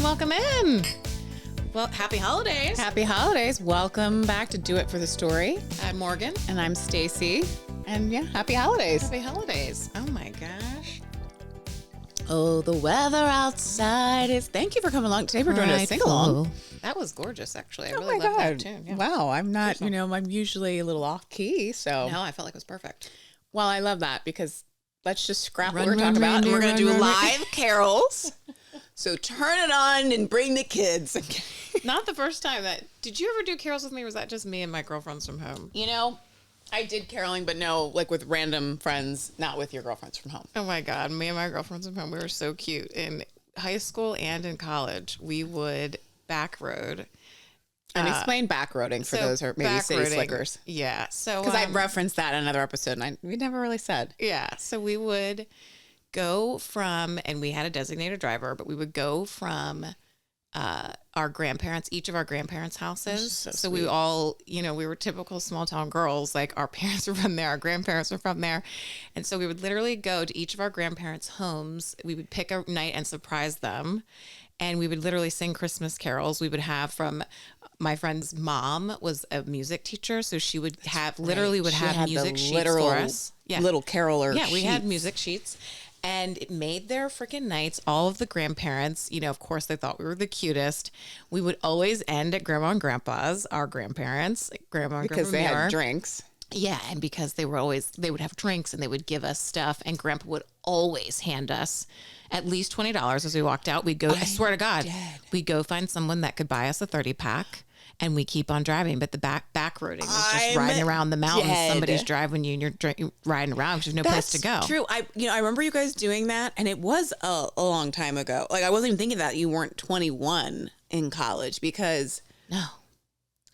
welcome in. Well, happy holidays. Happy holidays. Welcome back to Do It for the Story. I'm Morgan. And I'm Stacey. And yeah, happy holidays. Happy holidays. Oh my gosh. Oh, the weather outside is... Thank you for coming along. Today we're doing a sing-along. That was gorgeous, actually. I Oh really my love God. that tune. Yeah. Wow, I'm not, I'm usually a little off-key, so... No, I felt like it was perfect. Well, I love that because let's just scrap what Run, we're run, talking about. run, And we're run, going to do run, run. live carols. So turn it on and bring the kids. Not the first time that... Did you ever do carols with me, or was that just me and my girlfriends from home? I did caroling, but no, like with random friends, not with your girlfriends from home. Oh my God. Me and my girlfriends from home, we were so cute. In high school and in college, we would back road. And explain backroading for those who are maybe city slickers. Yeah. So because I referenced that in another episode, and we never really said. Yeah. So we would go from, and we had a designated driver, but we would go from our grandparents, each of our grandparents' houses. So we all, we were typical small town girls. Like our parents were from there, our grandparents were from there. And so we would literally go to each of our grandparents' homes. We would pick a night and surprise them. And we would literally sing Christmas carols. We would have from my friend's mom was a music teacher. So she would have music sheets for us. Yeah. Little caroler Yeah, we had sheets. music sheets. And it made their freaking nights. All of the grandparents, of course, they thought we were the cutest. We would always end at Grandma and Grandpa's, our grandparents, Grandma and because Grandpa they Muir. had drinks. Yeah, and because they would have drinks and they would give us stuff. And Grandpa would always hand us at least $20 as we walked out. We'd go, I swear to God, we'd go find someone that could buy us a 30-pack. And we keep on driving, but the back roading is just riding around the mountains. Dead. Somebody's driving you, and you're riding around because there's no place to go. True. I remember you guys doing that, and it was a long time ago. Like I wasn't even thinking that you weren't 21 in college because No.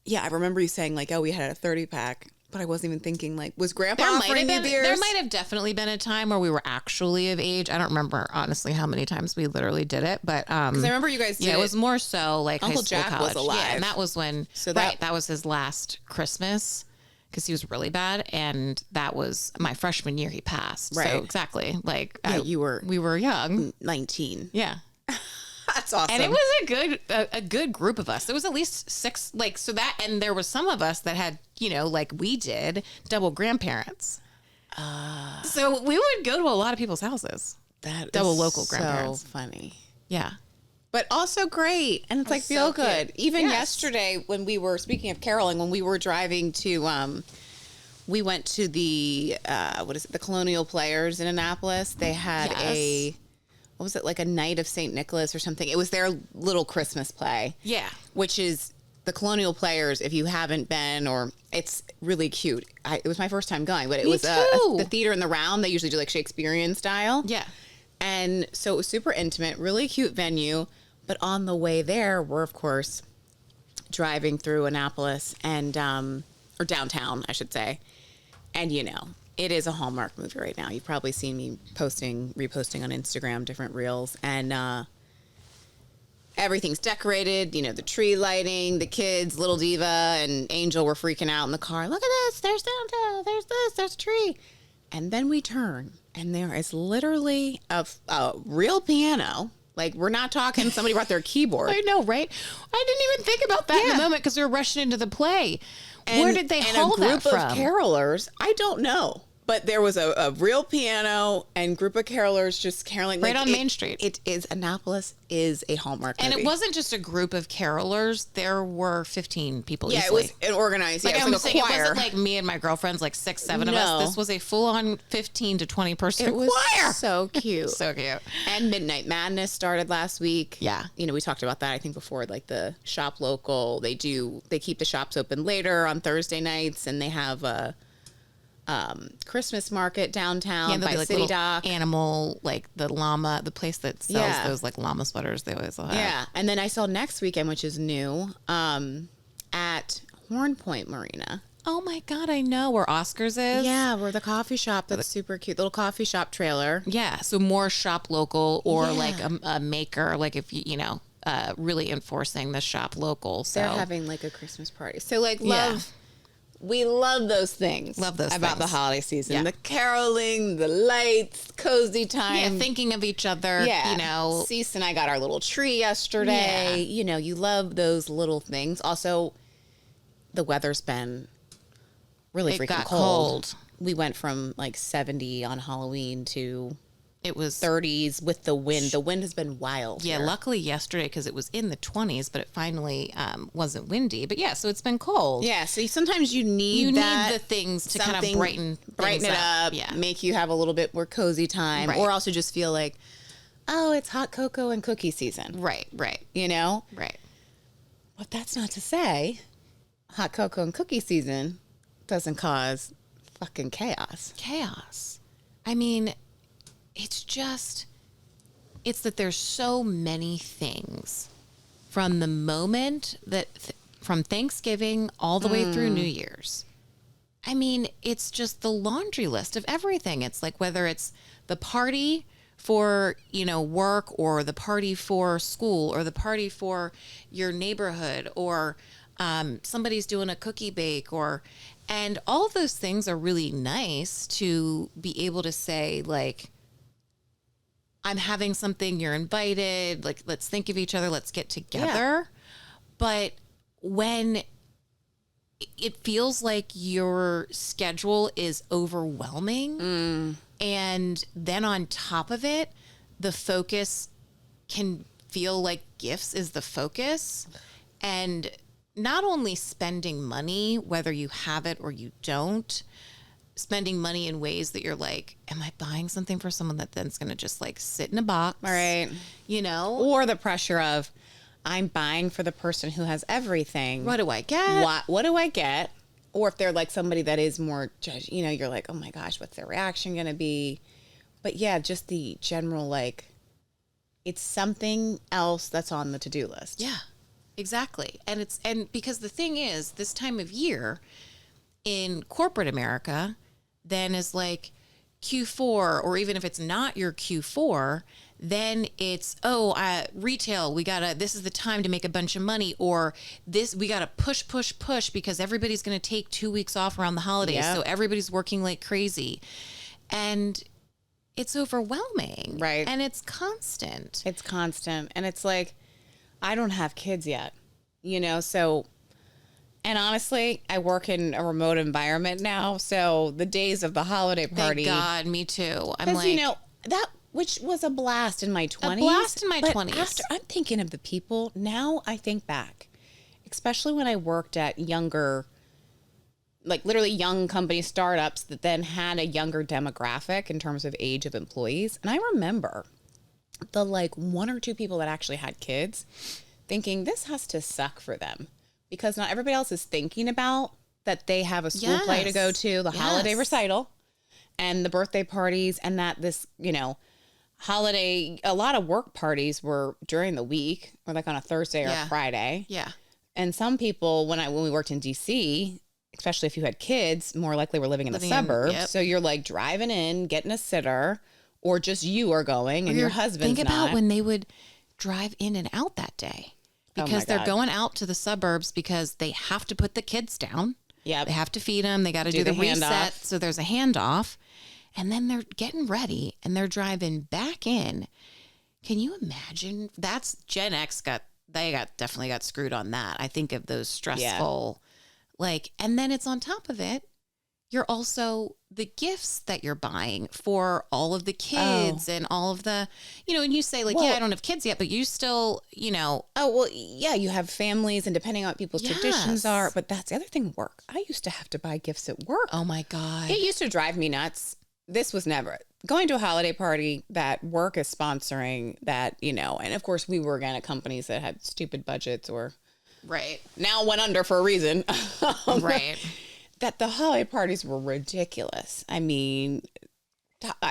Yeah, I remember you saying like, oh, we had a 30-pack. But I wasn't even thinking, like, was Grandpa offering you beers? There might have definitely been a time where we were actually of age. I don't remember, honestly, how many times we literally did it. But because I remember you guys did it was more so like Uncle high school, Jack college. was alive. Yeah, and that was when, that was his last Christmas because he was really bad. And that was my freshman year he passed. Right. So exactly. Like, we were young. 19. Yeah. That's awesome. And it was a good group of us. There was at least 6, and there was some of us that had, like we did, double grandparents. So we would go to a lot of people's houses. That double is local grandparents. So funny. Yeah. But also great. And it's like feel so good. cute. Even Yes. yesterday when we were, speaking of caroling, when we were driving to, we went to the, the Colonial Players in Annapolis. They had what was it, like a night of St. Nicholas or something? It was their little Christmas play. Yeah. Which is the Colonial Players, if you haven't been, or it's really cute. It was my first time going, but it was the theater in the round. They usually do like Shakespearean style. Yeah. And so it was super intimate, really cute venue. But on the way there, we're, of course, driving through Annapolis and, or downtown, I should say. And, it is a Hallmark movie right now. You've probably seen me reposting on Instagram, different reels. And everything's decorated, the tree lighting, the kids, Little Diva and Angel were freaking out in the car. Look at this, there's Santa, there's this, there's a tree. And then we turn, and there is literally a real piano. Like, we're not talking somebody brought their keyboard. I know, right? I didn't even think about that in the moment because we were rushing into the play. Where did they haul that from? And a group of carolers, I don't know. But there was a real piano and group of carolers just caroling. Right on Main Street. It is, Annapolis is a Hallmark movie. And it wasn't just a group of carolers. There were 15 people easily. Easily. It was an organized, it was like a choir. It wasn't like me and my girlfriends, like 6, 7 of us. This was a full-on 15 to 20 person choir. It was so cute. So cute. And Midnight Madness started last week. Yeah. We talked about that, I think, before, like the shop local. They keep the shops open later on Thursday nights, and they have a Christmas market downtown by like City Dock. Animal, like the llama, the place that sells those like llama sweaters they always have. Yeah. And then I saw next weekend, which is new, at Horn Point Marina. Oh my God, I know where Oscars is. Yeah, where the coffee shop, that's super cute. Little coffee shop trailer. Yeah. So more shop local or like a maker, like if really enforcing the shop local. So they're having like a Christmas party. So like we love those things. Love those about things. the holiday season. Yeah. The caroling, the lights, cozy time. Yeah, thinking of each other, you know. Cease and I got our little tree yesterday. Yeah. You know, you love those little things. Also, the weather's been really freaking got cold. We went from like 70 on Halloween to It was 30s with the wind. The wind has been wild. Yeah, here. luckily yesterday because it was in the 20s, but it finally wasn't windy. But yeah, so it's been cold. Yeah, so sometimes you need the things to kind of brighten it up, Yeah. make you have a little bit more cozy time, Right. or also just feel like, oh, it's hot cocoa and cookie season. Right. You know? Right. But that's not to say hot cocoa and cookie season doesn't cause fucking chaos. Chaos. I mean, it's that there's so many things from the moment from Thanksgiving all the way through New Year's. I mean, it's just the laundry list of everything. It's like whether it's the party for, you know, work, or the party for school, or the party for your neighborhood, or somebody's doing a cookie bake, and all of those things are really nice to be able to say, like, I'm having something, you're invited, like, let's think of each other, let's get together. Yeah. But when it feels like your schedule is overwhelming, and then on top of it, the focus can feel like gifts is the focus, and not only spending money, whether you have it or you don't, spending money in ways that you're like, am I buying something for someone that then's going to just like sit in a box? Right. You know? Or the pressure of, I'm buying for the person who has everything. What do I get? What do I get? Or if they're like somebody that is more judge, you know, you're like, oh my gosh, what's their reaction going to be? But yeah, just the general, like, it's something else that's on the to-do list. Yeah, exactly. And because the thing is, this time of year in corporate America then is like Q4, or even if it's not your Q4, then it's, retail, this is the time to make a bunch of money, or we got to push because everybody's going to take 2 weeks off around the holidays. Yep. So everybody's working like crazy. And it's overwhelming. Right. And it's constant. And it's like, I don't have kids yet, you know, so, and honestly, I work in a remote environment now. So the days of the holiday party. Thank God, me too. I'm like, you know, which was a blast in my 20s. A blast in my 20s. After, I'm thinking of the people, now I think back, especially when I worked at younger, like literally young company startups that then had a younger demographic in terms of age of employees. And I remember the like one or two people that actually had kids thinking this has to suck for them, because not everybody else is thinking about that they have a school play to go to, the holiday recital and the birthday parties, and that this, you know, holiday, a lot of work parties were during the week, or like on a Thursday or a Friday. Yeah. And some people, when we worked in DC, especially if you had kids, more likely were living in the suburbs. So you're like driving in, getting a sitter, or just you are going and your husband's not. Think about when they would drive in and out that day, because they're going out to the suburbs because they have to put the kids down. Yeah. They have to feed them. They got to do the reset. So there's a handoff. And then they're getting ready and they're driving back in. Can you imagine? That's Gen X definitely got screwed on that. I think of those stressful, and then it's on top of it. You're also the gifts that you're buying for all of the kids and all of the, you know, and you say like, I don't have kids yet, but you still, you know. Oh, well, yeah, you have families, and depending on what people's traditions are. But that's the other thing, work. I used to have to buy gifts at work. Oh my God. It used to drive me nuts. This was never going to a holiday party that work is sponsoring, that, you know, and of course we were again at companies that had stupid budgets or now went under for a reason. Right. That the holiday parties were ridiculous. I mean,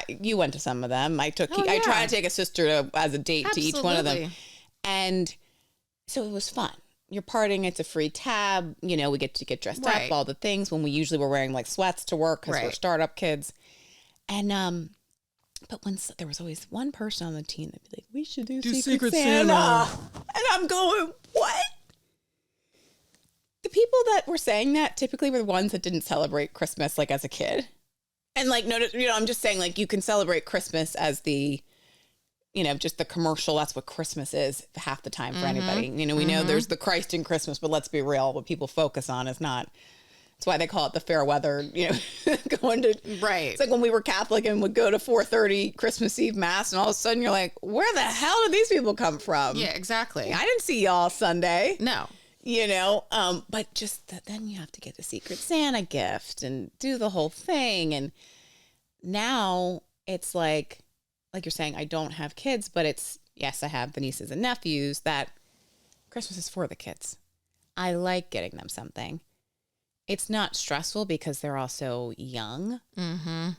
you went to some of them. I tried to take a sister as a date to each one of them. And so it was fun. You're partying. It's a free tab. You know, we get to get dressed up, all the things, when we usually were wearing like sweats to work because we're startup kids. And, but when there was always one person on the team that'd be like, we should do Secret Santa. And I'm going, what? The people that were saying that typically were the ones that didn't celebrate Christmas like as a kid. And like, no, you know, I'm just saying like you can celebrate Christmas as the, you know, just the commercial. That's what Christmas is half the time for anybody. You know, we know there's the Christ in Christmas, but let's be real. What people focus on is not. That's why they call it the fair weather, you know, going to. Right. It's like when we were Catholic and would go to 4:30 Christmas Eve Mass and all of a sudden you're like, where the hell did these people come from? Yeah, exactly. I didn't see y'all Sunday. No. You know, but just then you have to get the Secret Santa gift and do the whole thing. And now it's like you're saying, I don't have kids, but it's, yes, I have the nieces and nephews that Christmas is for the kids. I like getting them something. It's not stressful because they're also young. Mm-hmm.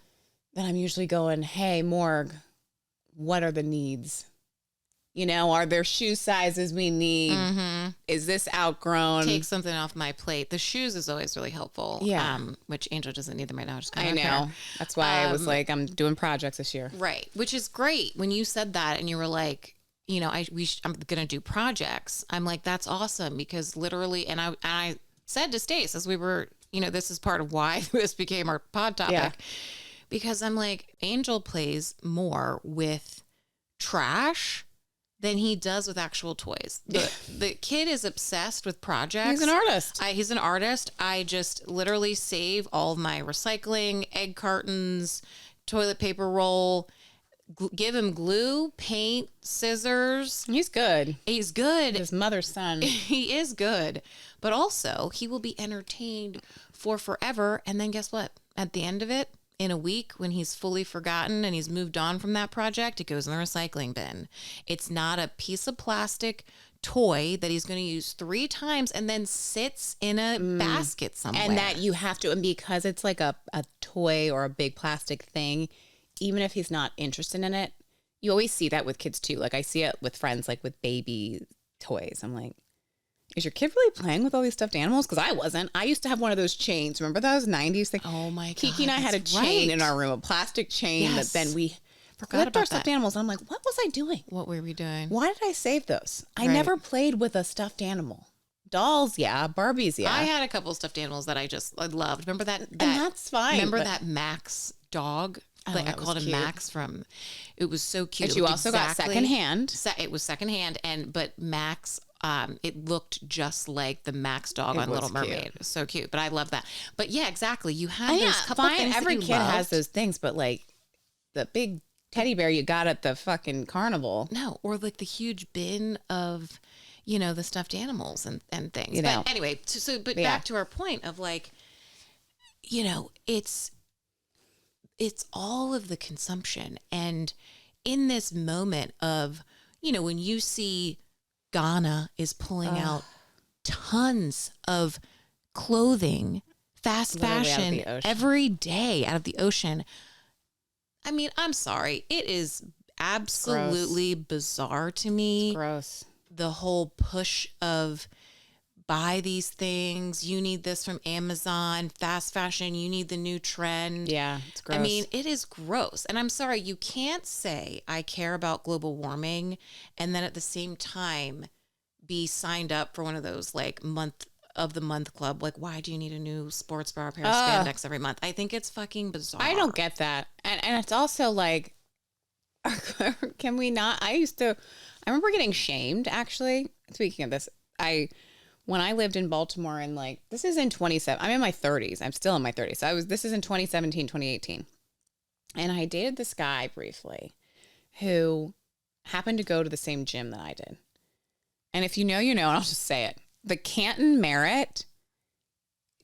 Then I'm usually going, hey, Morg, what are the needs? You know, are there shoe sizes we need? Mm-hmm. Is this outgrown? Take something off my plate. The shoes is always really helpful. Yeah. Which Angel doesn't need them right now. I know. That's why I was like, I'm doing projects this year. Right. Which is great. When you said that and you were like, you know, I'm going to do projects. I'm like, that's awesome because literally, and I said to Stace as we were, you know, this is part of why this became our pod topic because I'm like, Angel plays more with trash than he does with actual toys. The kid is obsessed with projects. He's an artist. He's an artist. I just literally save all of my recycling, egg cartons, toilet paper roll, give him glue, paint, scissors. He's good. He's good. His mother's son. He is good. But also, he will be entertained for forever. And then guess what? At the end of it, in a week, when he's fully forgotten and he's moved on from that project, it goes in the recycling bin. It's not a piece of plastic toy that he's going to use 3 times and then sits in a basket somewhere. And that you have to, and because it's like a toy or a big plastic thing, even if he's not interested in it, you always see that with kids too. Like I see it with friends, like with baby toys. I'm like, is your kid really playing with all these stuffed animals? Because I wasn't. I used to have one of those chains. Remember those 90s thing? Oh my God. Kiki and I had a chain in our room, a plastic chain that then we flipped our stuffed animals. And I'm like, what was I doing? What were we doing? Why did I save those? I never played with a stuffed animal. Dolls, yeah. Barbies, yeah. I had a couple stuffed animals that I loved. Remember that? And that's fine. Remember that Max dog? Like I called him cute. Max from. It was so cute. And you also got secondhand. It was secondhand, but Max. It looked just like the Max dog on Little Mermaid. Cute. It was so cute, but I love that. But yeah, exactly. You have those couple things. Every that you kid loved. has those things, but like the big teddy bear you got at the fucking carnival. No, or like the huge bin of, you know, the stuffed animals and things. But anyway, but back to our point of like, you know, it's all of the consumption. And in this moment of, you know, when you see Ghana is pulling out tons of clothing, fast fashion every day out of the ocean. I mean, I'm sorry. It is absolutely bizarre to me. It's gross. The whole push of buy these things. You need this from Amazon, fast fashion. You need the new trend. Yeah, it's gross. I mean, it is gross. And I'm sorry, you can't say I care about global warming and then at the same time be signed up for one of those like month of the month club. Like, why do you need a new sports bra pair of spandex every month? I think it's fucking bizarre. I don't get that. And it's also like, can we not? I remember getting shamed actually. Speaking of this, when I lived in Baltimore and like, this is in 27, I'm in my 30s. I'm still in my 30s. So this is in 2017, 2018. And I dated this guy briefly who happened to go to the same gym that I did. And if you know, you know, and I'll just say it. The Canton Merritt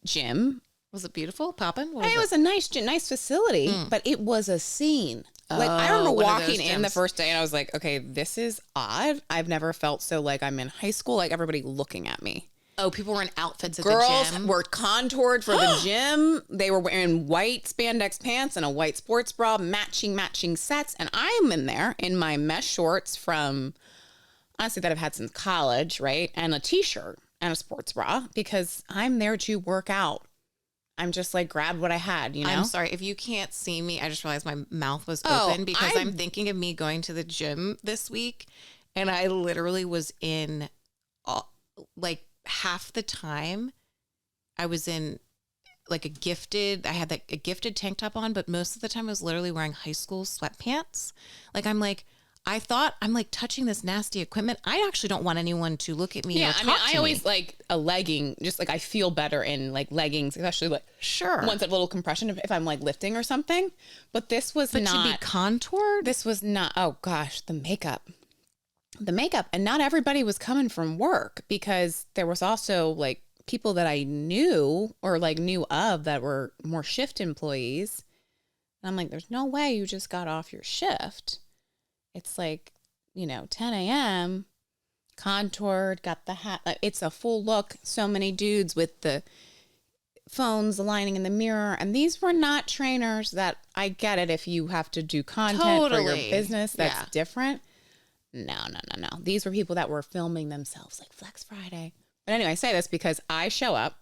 gym. Was it beautiful? Poppin'? It was a nice facility, but it was a scene. Like I remember walking in the first day and I was like, okay, this is odd. I've never felt so like I'm in high school, like everybody looking at me. Oh, people were in outfits at Girls the gym? were contoured for the gym. They were wearing white spandex pants and a white sports bra, matching sets. And I'm in there in my mesh shorts from, honestly, that I've had since college, right? And a t-shirt and a sports bra because I'm there to work out. I'm just like, grabbed what I had, you know? I'm sorry. If you can't see me, I just realized my mouth was open because I'm thinking of me going to the gym this week. And I literally was in like half the time I was in like I had like a gifted tank top on, but most of the time I was literally wearing high school sweatpants. I thought I'm like touching this nasty equipment. I actually don't want anyone to look at me or talk to me. I always like a legging, just like I feel better in like leggings, especially like ones that little compression if I'm like lifting or something. But this was not to be contoured. This was not. Oh gosh, the makeup, and not everybody was coming from work because there was also like people that I knew or like knew of that were more shift employees. And I'm like, there's no way you just got off your shift. It's like, 10 a.m., contoured, got the hat. It's a full look. So many dudes with the phones aligning in the mirror. And these were not trainers that I get it if you have to do content for your business. That's different. No. These were people that were filming themselves like Flex Friday. But anyway, I say this because I show up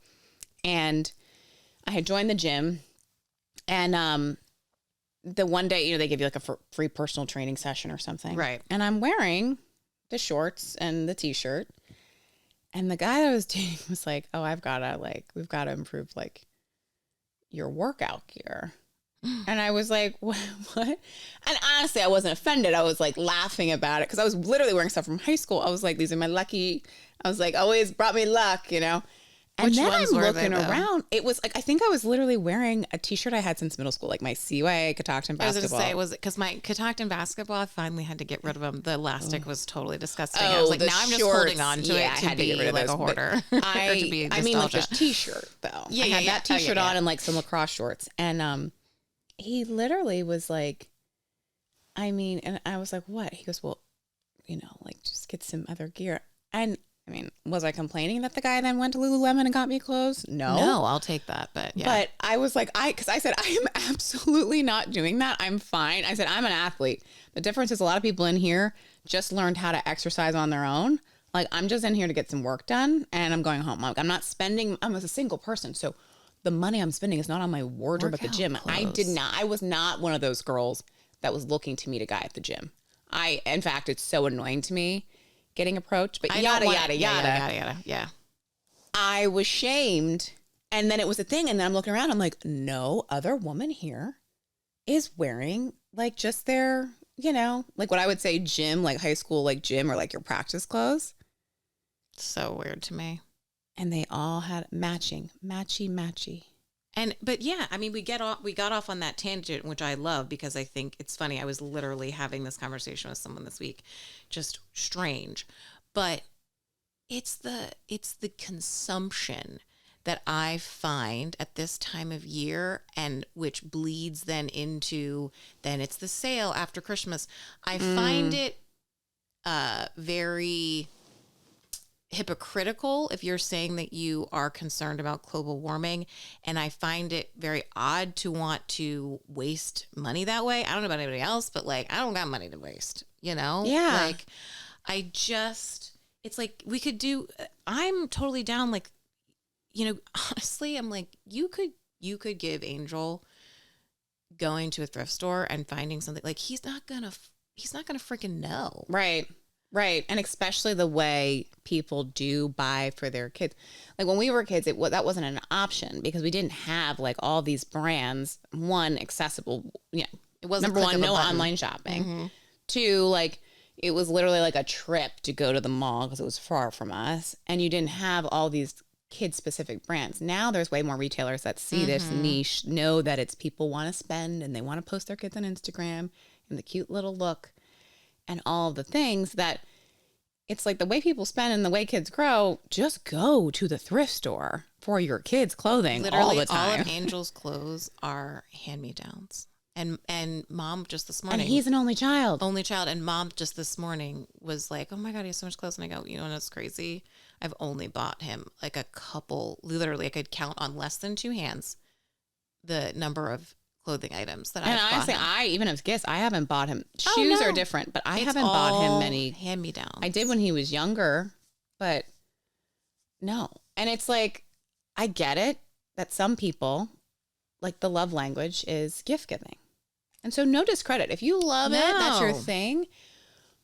and I had joined the gym and the one day, they give you like a free personal training session or something. Right. And I'm wearing the shorts and the t-shirt. And the guy that I was dating was like, oh, we've got to improve like your workout gear. And I was like, what? And honestly, I wasn't offended. I was like laughing about it because I was literally wearing stuff from high school. I was like, these are my lucky, I was like, always brought me luck, And Which then ones I'm were looking they, around. It was like, I think I was literally wearing a t-shirt I had since middle school, like my CYA Catoctin basketball. I was going to say, was it because my Catoctin basketball, I finally had to get rid of them. The elastic was totally disgusting. I was like, now I'm just holding on to it to be like a hoarder. I mean, like just t-shirt though. I had that t-shirt on and like some lacrosse shorts. And he literally was like, and I was like, what? He goes, well, like just get some other gear. And I mean, was I complaining that the guy then went to Lululemon and got me clothes? No, I'll take that. But yeah. But I was like, because I said, I am absolutely not doing that. I'm fine. I said, I'm an athlete. The difference is a lot of people in here just learned how to exercise on their own. Like, I'm just in here to get some work done and I'm going home. Like, I'm a single person. So the money I'm spending is not on my wardrobe at the gym. I was not one of those girls that was looking to meet a guy at the gym. In fact, it's so annoying to me getting approached, but yada. Yeah. I was shamed. And then it was a thing. And then I'm looking around. I'm like, no other woman here is wearing like just their, like what I would say gym, like high school, like gym or like your practice clothes. So weird to me. And they all had matchy. But yeah, I mean, we got off on that tangent, which I love because I think it's funny. I was literally having this conversation with someone this week, just strange, but it's the consumption that I find at this time of year and which bleeds then it's the sale after Christmas. I find it very hypocritical if you're saying that you are concerned about global warming, and I find it very odd to want to waste money that way. I don't know about anybody else, but like I don't got money to waste, Yeah. Like it's like we could do. I'm totally down. Like, honestly, I'm like you could give Angel going to a thrift store and finding something like he's not gonna freaking know. Right. And especially the way people do buy for their kids. Like when we were kids, that wasn't an option because we didn't have like all these brands. One, accessible. Yeah. It wasn't number one, no online shopping. Mm-hmm. Two, like it was literally like a trip to go to the mall because it was far from us. And you didn't have all these kid specific brands. Now there's way more retailers that see this niche, know that it's people want to spend and they want to post their kids on Instagram and the cute little look. And all the things that it's like the way people spend and the way kids grow, just go to the thrift store for your kids' clothing. Literally, all the time. All of Angel's clothes are hand-me-downs. And mom just this morning. And he's an only child. And mom just this morning was like, oh my God, he has so much clothes. And I go, and it's crazy. I've only bought him like a couple, literally I could count on less than two hands the number of clothing items that I've honestly, bought him. Even as gifts, I haven't bought him. Shoes are different, but I haven't bought him many hand-me-downs. I did when he was younger, but no. And it's like, I get it that some people, like the love language is gift giving. And so no discredit. If you love it, that's your thing.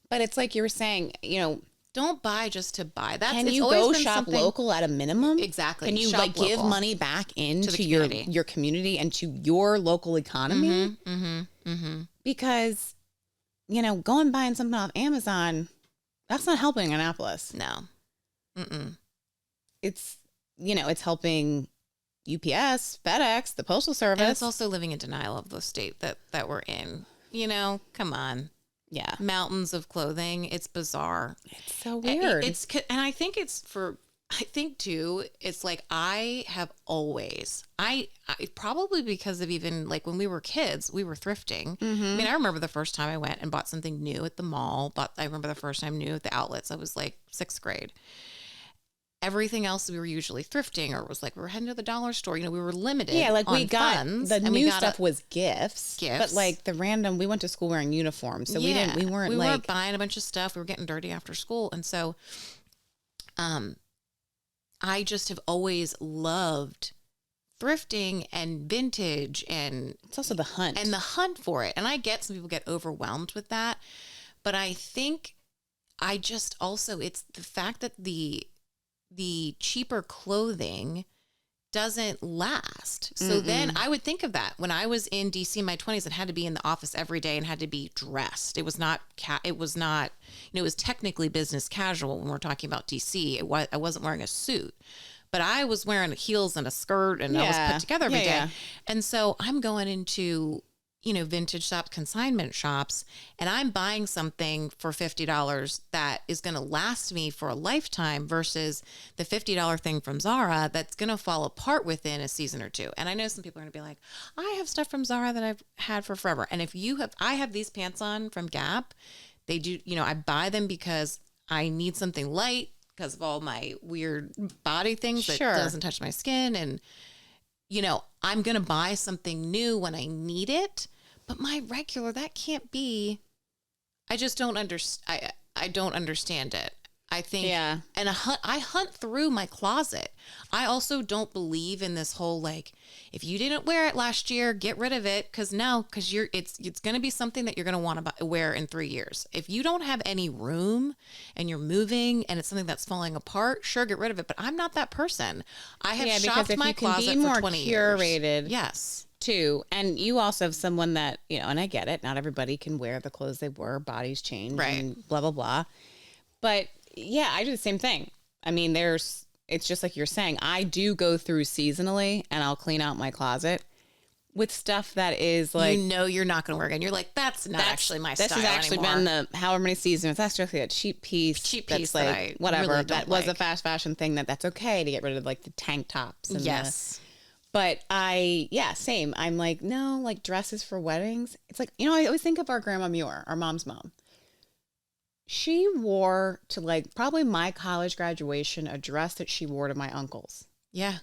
But it's like you were saying, don't buy just to buy. Can you go shop local at a minimum? Exactly. Can you shop like give local. money back into the your community and to your local economy? Because, you know, going buying something off Amazon, that's not helping Annapolis. No. Mm-mm. It's, you know, it's helping UPS, FedEx, the Postal Service. And it's also living in denial of the state that we're in. You know, come on. Yeah. Mountains of clothing. It's bizarre. It's so weird. And I think I think too, it's like I have always, I probably because of even like when we were kids, we were thrifting. I mean, I remember the first time I went and bought something new at the mall, I remember the first time new at the outlets. I was like 6th grade. Everything else we were usually thrifting, or it was like we were heading to the dollar store. You know, we were limited. Yeah, like we got funds, the new stuff was gifts, Gifts. but like the random. We went to school wearing uniforms, so we weren't buying a bunch of stuff. We were getting dirty after school, and so, I just have always loved thrifting and vintage, and it's also the hunt for it. And I get some people get overwhelmed with that, but I think I just also it's the fact that the cheaper clothing doesn't last. So then I would think of that when I was in DC in my 20s and had to be in the office every day and had to be dressed. It was not, it was technically business casual when we're talking about DC. I wasn't wearing a suit, but I was wearing heels and a skirt and I was put together every day. Yeah. And so I'm going into, you know, vintage shops, consignment shops, and I'm buying something for $50 that is going to last me for a lifetime versus the $50 thing from Zara that's going to fall apart within a season or two. And I know some people are going to be like, I have stuff from Zara that I've had for forever. And if you have, I have these pants on from Gap. They do, you know, I buy them because I need something light because of all my weird body things that doesn't touch my skin. And, you know, I'm going to buy something new when I need it. But my regular, that can't be. I just don't understand. I don't understand it. I think, and I hunt through my closet. I also don't believe in this whole like, if you didn't wear it last year, get rid of it. Because it's going to be something that you're going to want to wear in 3 years. If you don't have any room and you're moving and it's something that's falling apart, sure, get rid of it. But I'm not that person. I have shopped my closet for 20 years. Curated, yes. Too. And you also have someone that, you know, and I get it, not everybody can wear the clothes they wore, bodies change, and blah, blah, blah. But yeah, I do the same thing. I mean, it's just like you're saying, I do go through seasonally and I'll clean out my closet with stuff that is like, you know, you're not going to wear again. You're like, that's actually my style anymore. This has actually been the however many seasons. That's just like a cheap piece. That's like, whatever. Really that was a fast fashion thing that's okay to get rid of like the tank tops. And but same. I'm like, no, like dresses for weddings. It's like, you know, I always think of our grandma Muir, our mom's mom. She wore to like probably my college graduation, a dress that she wore to my uncle's. Yeah.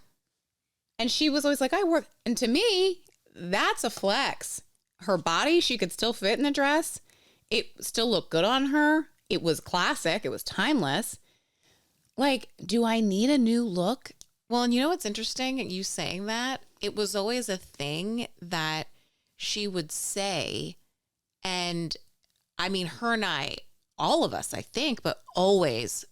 And she was always like, and to me, that's a flex. Her body, she could still fit in the dress. It still looked good on her. It was classic. It was timeless. Like, do I need a new look? Well, and you know what's interesting? You saying that, it was always a thing that she would say. And I mean, her and I, all of us, I think, but always,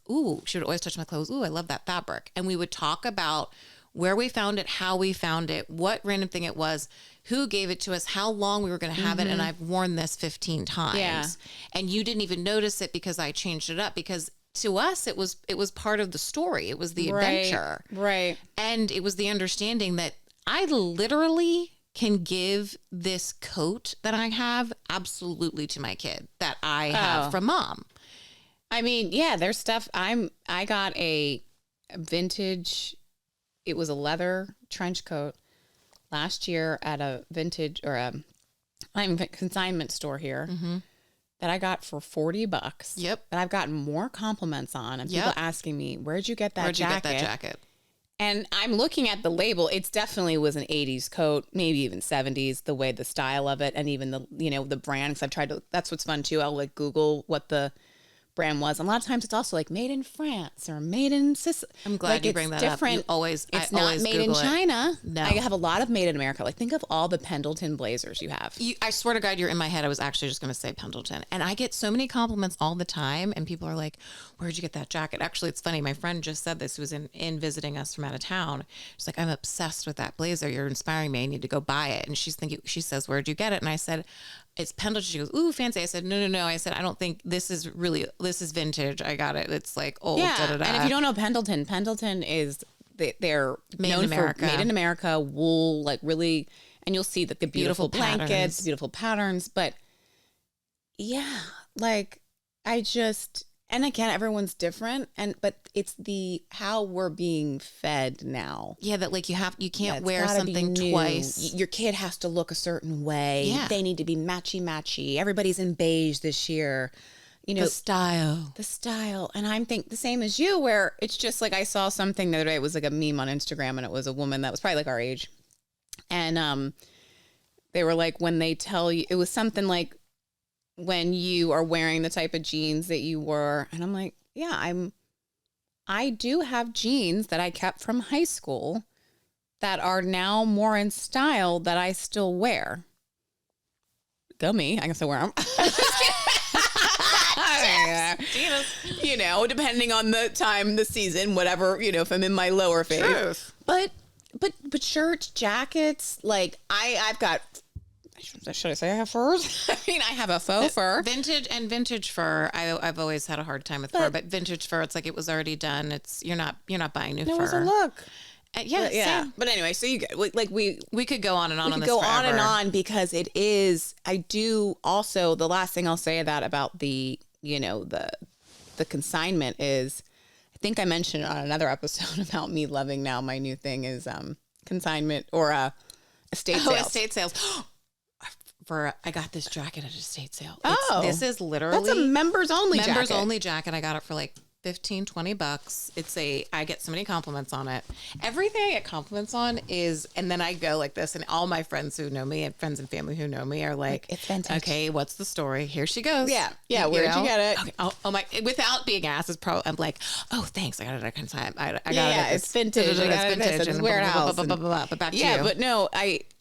she would always touch my clothes. Ooh, I love that fabric. And we would talk about where we found it, how we found it, what random thing it was, who gave it to us, how long we were going to have it. And I've worn this 15 times. Yeah. And you didn't even notice it because I changed it up because to us, it was part of the story. It was the adventure. Right. And it was the understanding that I literally can give this coat that I have absolutely to my kid that I have from mom. I mean, yeah, there's stuff. I got a vintage, it was a leather trench coat last year at a vintage or a consignment store here. That I got for $40. Yep. That I've gotten more compliments on. And people asking me, where'd you get that jacket? And I'm looking at the label. It's definitely was an 80s coat, maybe even 70s, the way the style of it and even the, you know, the brand. Cause I've tried to, that's what's fun too. I'll like Google what the brand was. And a lot of times it's also like made in France or made in Sicily. I'm glad you bring that different. up. It's not made in China. No. I have a lot of made in America. Like think of all the Pendleton blazers you have. I swear to God, you're in my head. I was actually just going to say Pendleton. And I get so many compliments all the time. And people are like, where'd you get that jacket? Actually, it's funny. My friend just said this, who was in visiting us from out of town. She's like, I'm obsessed with that blazer. You're inspiring me. I need to go buy it. And she says, where'd you get it? And I said, it's Pendleton. She goes, ooh, fancy. I said, no. I said, I don't think this is vintage. I got it. It's like old. Yeah. Da-da-da. And if you don't know Pendleton is they're known for made in America, wool, like really, and you'll see that the beautiful blankets, patterns. Beautiful patterns. But yeah, like and again, everyone's different, but it's how we're being fed now. Yeah, that like you can't wear something twice. Your kid has to look a certain way. Yeah. They need to be matchy. Everybody's in beige this year. You know, the style. And I'm the same as you, where it's just like I saw something the other day. It was like a meme on Instagram, and it was a woman that was probably like our age, and they were like, when they tell you, it was something like, when you are wearing the type of jeans that you wore. And I'm like, yeah, I do have jeans that I kept from high school that are now more in style that I still wear. Go me. I can still wear them. You know, depending on the time, the season, whatever, you know, if I'm in my lower phase. Truth. But shirts, jackets, like I've got, should I say I have furs? I mean, I have a faux fur. Vintage fur. I've always had a hard time with fur, but vintage fur, it's like it was already done. It's you're not buying new fur. It was a look. Yeah. But anyway, so you get like we could go on and on. We could go on and on because it is. I do also. The last thing I'll say about the the consignment is, I think I mentioned on another episode about me loving now. My new thing is consignment or estate sales. Estate sales. I got this jacket at a estate sale. This is literally that's a members only jacket. I got it for like $15-$20. I get so many compliments on it. Everything I get compliments on is, and then I go like this, and all my friends who know me and friends and family who know me are like, it's vintage. Okay, what's the story? Here she goes. Yeah. Where'd you get it? Okay. Oh my! Without being asked, it's probably I'm like, oh, thanks. I got it at consignment. I got it. It's vintage. It's vintage. It's warehouse. But back to you. But no,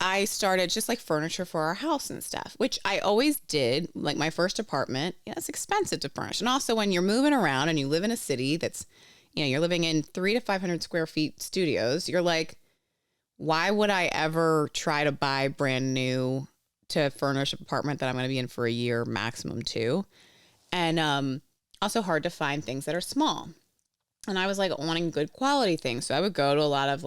I started just like furniture for our house and stuff, which I always did. Like my first apartment, it's expensive to furnish, and also when you're moving around and you live in a city that's, you're living in 300 to 500 square feet studios, you're like, why would I ever try to buy brand new to furnish an apartment that I'm going to be in for a year, maximum 2? And also hard to find things that are small. And I was like wanting good quality things. So I would go to a lot of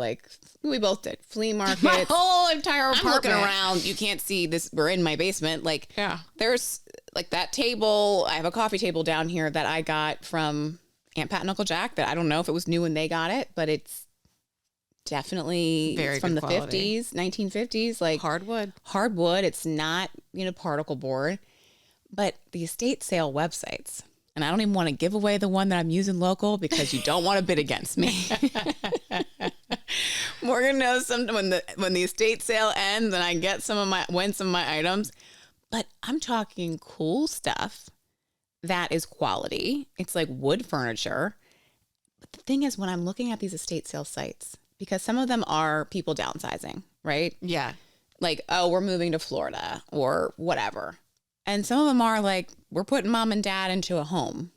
we both did flea markets. My whole entire apartment. I'm looking around. You can't see this. We're in my basement. There's like that table. I have a coffee table down here that I got from Aunt Pat and Uncle Jack that I don't know if it was new when they got it, but it's definitely from the quality. 50s, 1950s, like hardwood. It's not, particle board, but the estate sale websites. And I don't even want to give away the one that I'm using local because you don't want to bid against me. Morgan knows when the estate sale ends and I get some of my items, but I'm talking cool stuff that is quality. It's like wood furniture. But the thing is, when I'm looking at these estate sale sites, because some of them are people downsizing, right? Yeah. Like, oh, we're moving to Florida or whatever. And some of them are like, we're putting mom and dad into a home,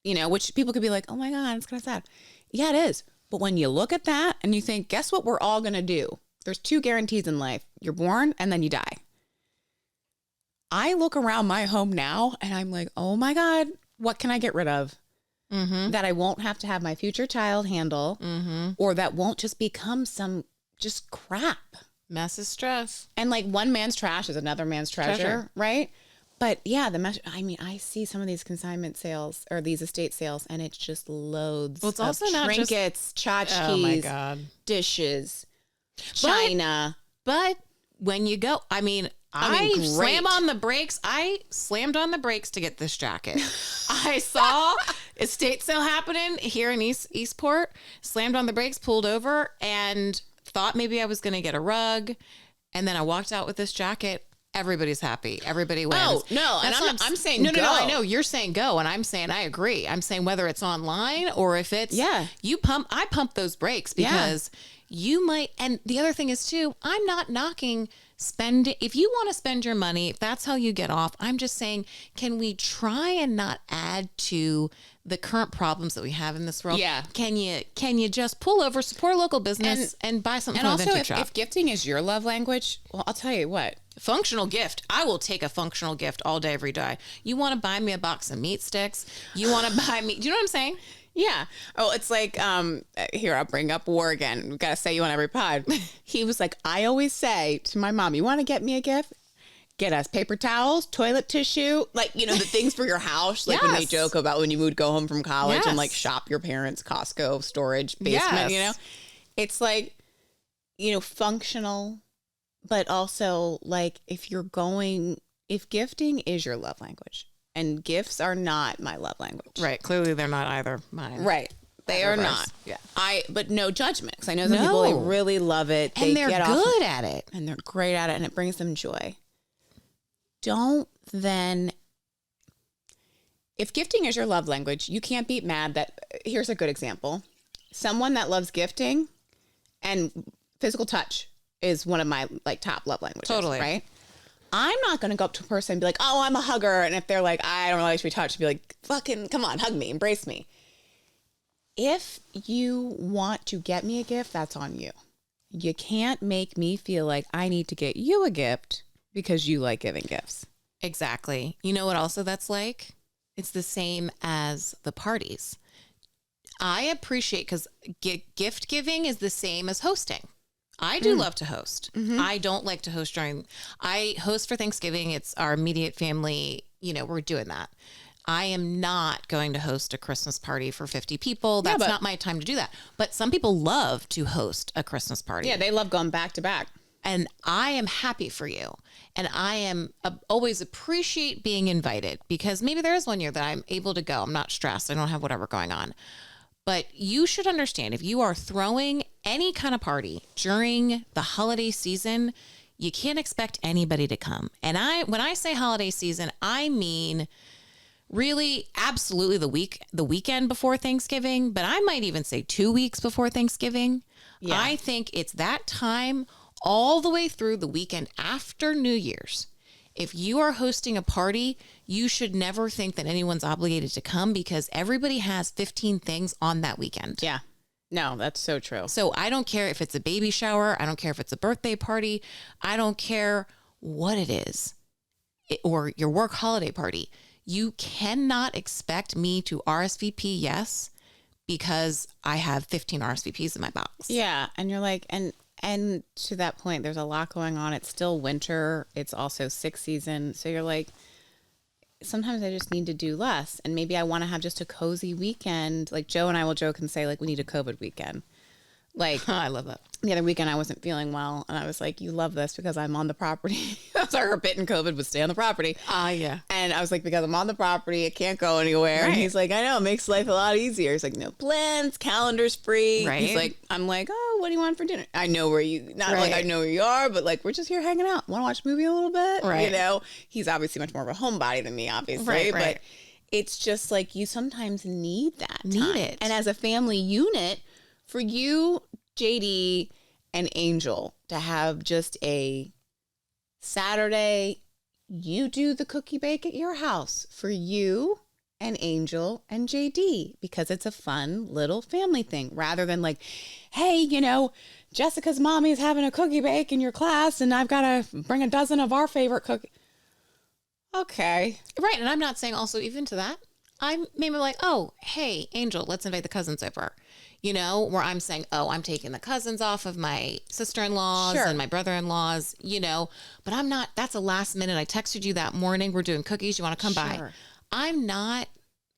which people could be like, oh my God, it's kind of sad. Yeah, it is. But when you look at that and you think, guess what we're all going to do? There's 2 guarantees in life. You're born and then you die. I look around my home now and I'm like, oh my God, what can I get rid of? Mm-hmm. That I won't have to have my future child handle, or that won't just become some just crap. Mess is stress. And like one man's trash is another man's treasure. Right? But yeah, I see some of these consignment sales or these estate sales and it's just loads it's also not trinkets, tchotchkes, oh my God, dishes, china. But when you go, I slam on the brakes. I slammed on the brakes to get this jacket. I saw estate sale happening here in Eastport, slammed on the brakes, pulled over, and thought maybe I was going to get a rug. And then I walked out with this jacket. everybody's happy. Everybody wins. Oh, no. And I'm saying no, go. no, I know you're saying go. And I'm saying, I agree. I'm saying whether it's online or if it's, I pump those brakes because you might. And the other thing is too, I'm not knocking if you want to spend your money, if that's how you get off, I'm just saying, can we try and not add to the current problems that we have in this world? Yeah. Can you just pull over, support a local business and buy something from a vintage shop? If gifting is your love language, well, I'll tell you what. Functional gift. I will take a functional gift all day, every day. You want to buy me a box of meat sticks? You want to buy me, do you know what I'm saying? Yeah. Oh, it's like, here, I'll bring up Morgan. We've got to say you on every pod. He was like, I always say to my mom, you want to get me a gift? Get us paper towels, toilet tissue, like, the things for your house. Like when they joke about when you would go home from college and like shop your parents' Costco storage basement, It's like, functional, but also like if gifting is your love language. And gifts are not my love language. Right. Clearly, they're not either mine. Right. They are not. Yeah. But no judgment. Because I know some people, they really love it. And they're good at it. And they're great at it. And it brings them joy. Don't then... If gifting is your love language, you can't be mad that... Here's a good example. Someone that loves gifting and physical touch is one of my top love languages. Totally. Right? I'm not going to go up to a person and be like, oh, I'm a hugger. And if they're like, I don't really like to be touched, be like, fucking, come on, hug me, embrace me. If you want to get me a gift, that's on you. You can't make me feel like I need to get you a gift because you like giving gifts. Exactly. You know what also that's like? It's the same as the parties. I appreciate, because gift giving is the same as hosting. I do love to host. Mm-hmm. I don't like to host I host for Thanksgiving. It's our immediate family. We're doing that. I am not going to host a Christmas party for 50 people. That's not my time to do that. But some people love to host a Christmas party. Yeah, they love going back to back. And I am happy for you. And I am always appreciate being invited, because maybe there is one year that I'm able to go. I'm not stressed. I don't have whatever going on. But you should understand, if you are throwing any kind of party during the holiday season, you can't expect anybody to come. And when I say holiday season, I mean really absolutely the weekend before Thanksgiving, but I might even say 2 weeks before Thanksgiving. Yeah. I think it's that time all the way through the weekend after New Year's. If you are hosting a party, you should never think that anyone's obligated to come, because everybody has 15 things on that weekend. Yeah. No, that's so true. So I don't care if it's a baby shower. I don't care if it's a birthday party. I don't care what it is, or your work holiday party. You cannot expect me to RSVP yes because I have 15 RSVPs in my box. Yeah. And you're like, and to that point, there's a lot going on. It's still winter. It's also sick season. So you're like, sometimes I just need to do less. And maybe I want to have just a cozy weekend. Like Joe and I will joke and say, like, we need a COVID weekend. Like, I love that. The other weekend I wasn't feeling well, and I was like, you love this because I'm on the property. That's our bit in COVID was stay on the property. Yeah. And I was like, because I'm on the property, I can't go anywhere. Right. And he's like, I know, it makes life a lot easier. He's like, no plans, calendar's free. Right. He's like, I'm like, oh, what do you want for dinner? I know where you, not right. like I know where you are, but like, we're just here hanging out. Want to watch a movie a little bit? Right. He's obviously much more of a homebody than me, obviously. Right. But it's just like, you sometimes need that time. Need it. And as a family unit, for you, JD and Angel, to have just a Saturday, you do the cookie bake at your house for you and Angel and JD, because it's a fun little family thing, rather than like, hey, Jessica's mommy is having a cookie bake in your class and I've got to bring a dozen of our favorite cookies. Okay. Right. And I'm not saying also even to that, I'm maybe like, oh, hey, Angel, let's invite the cousins over. Where I'm saying, oh, I'm taking the cousins off of my sister-in-laws and my brother-in-laws, but I'm not, that's a last minute. I texted you that morning. We're doing cookies. You want to come by? I'm not,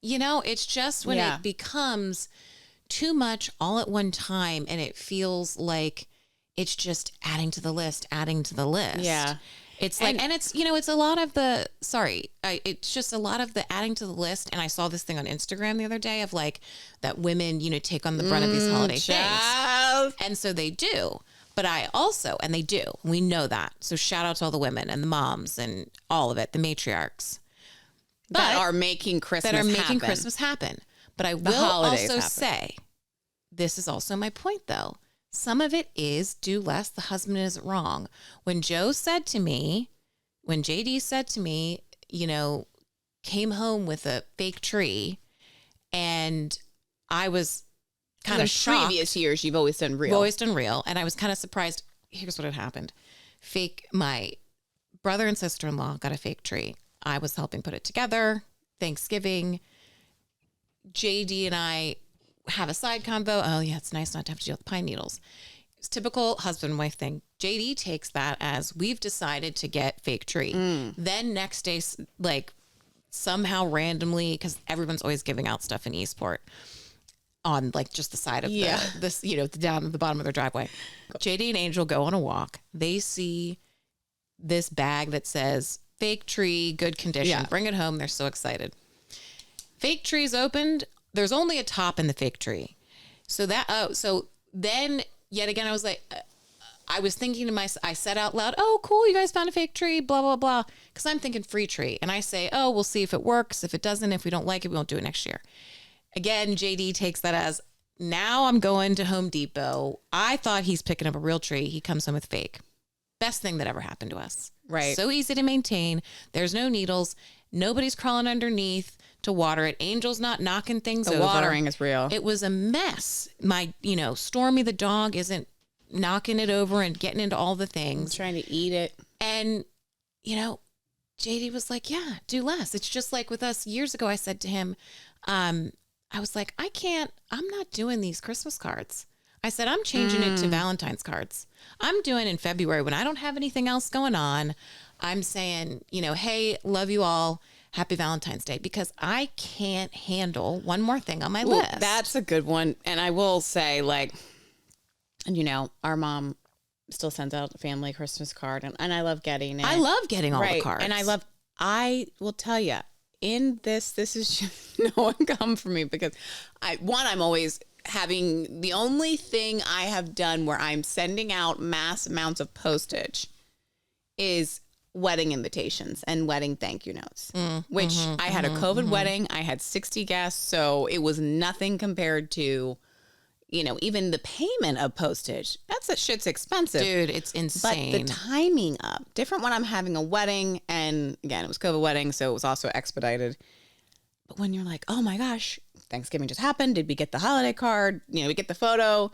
it's just when it becomes too much all at one time and it feels like it's just adding to the list. Yeah. It's like, and it's, it's a lot of it's just a lot of the adding to the list. And I saw this thing on Instagram the other day of like that women, take on the brunt of these holiday things. And so they do. But I also, and they do, we know that. So shout out to all the women and the moms and all of it, the matriarchs. That are making Christmas happen. But I will also say, this is also my point though. Some of it is do less. The husband isn't wrong. When JD said to me, came home with a fake tree, and I was kind of shocked. Previous years, you've always done real. And I was kind of surprised. Here's what had happened. My brother and sister-in-law got a fake tree. I was helping put it together. Thanksgiving. JD and I have a side convo. Oh yeah, it's nice not to have to deal with pine needles. It's typical husband and wife thing. JD takes that as we've decided to get fake tree. Then next day, like somehow randomly, because everyone's always giving out stuff in Eastport on like just the side of down at the bottom of their driveway. JD and Angel go on a walk. They see this bag that says fake tree, good condition. Bring it home. They're so excited. Fake tree's opened. There's only a top in the fake tree. So then yet again, I was like, I was thinking to myself, I said out loud, oh, cool, you guys found a fake tree, blah, blah, blah. Because I'm thinking free tree. And I say, oh, we'll see if it works. If it doesn't, if we don't like it, we won't do it next year. Again, JD takes that as, now I'm going to Home Depot. I thought he's picking up a real tree. He comes home with fake. Best thing that ever happened to us. Right. So easy to maintain. There's no needles. Nobody's crawling underneath to water it. Angel's not knocking things over. The watering is real. It was a mess. Stormy the dog isn't knocking it over and getting into all the things. Trying to eat it. And, JD was like, yeah, do less. It's just like with us years ago, I said to him, I was like, I'm not doing these Christmas cards. I said, I'm changing it to Valentine's cards. I'm doing in February when I don't have anything else going on. I'm saying, hey, love you all. Happy Valentine's Day, because I can't handle one more thing on my list. That's a good one. And I will say, our mom still sends out a family Christmas card, and I love getting it. I love getting all the cards. And I will tell you, in this is just, no one come for me, because I'm always having, the only thing I have done where I'm sending out mass amounts of postage is wedding invitations and wedding thank you notes, which I had a COVID wedding. I had 60 guests. So it was nothing compared to, even the payment of postage. That shit's expensive. Dude, it's insane. But the timing different when I'm having a wedding. And again, it was COVID wedding, so it was also expedited. But when you're like, oh my gosh, Thanksgiving just happened. Did we get the holiday card? We get the photo.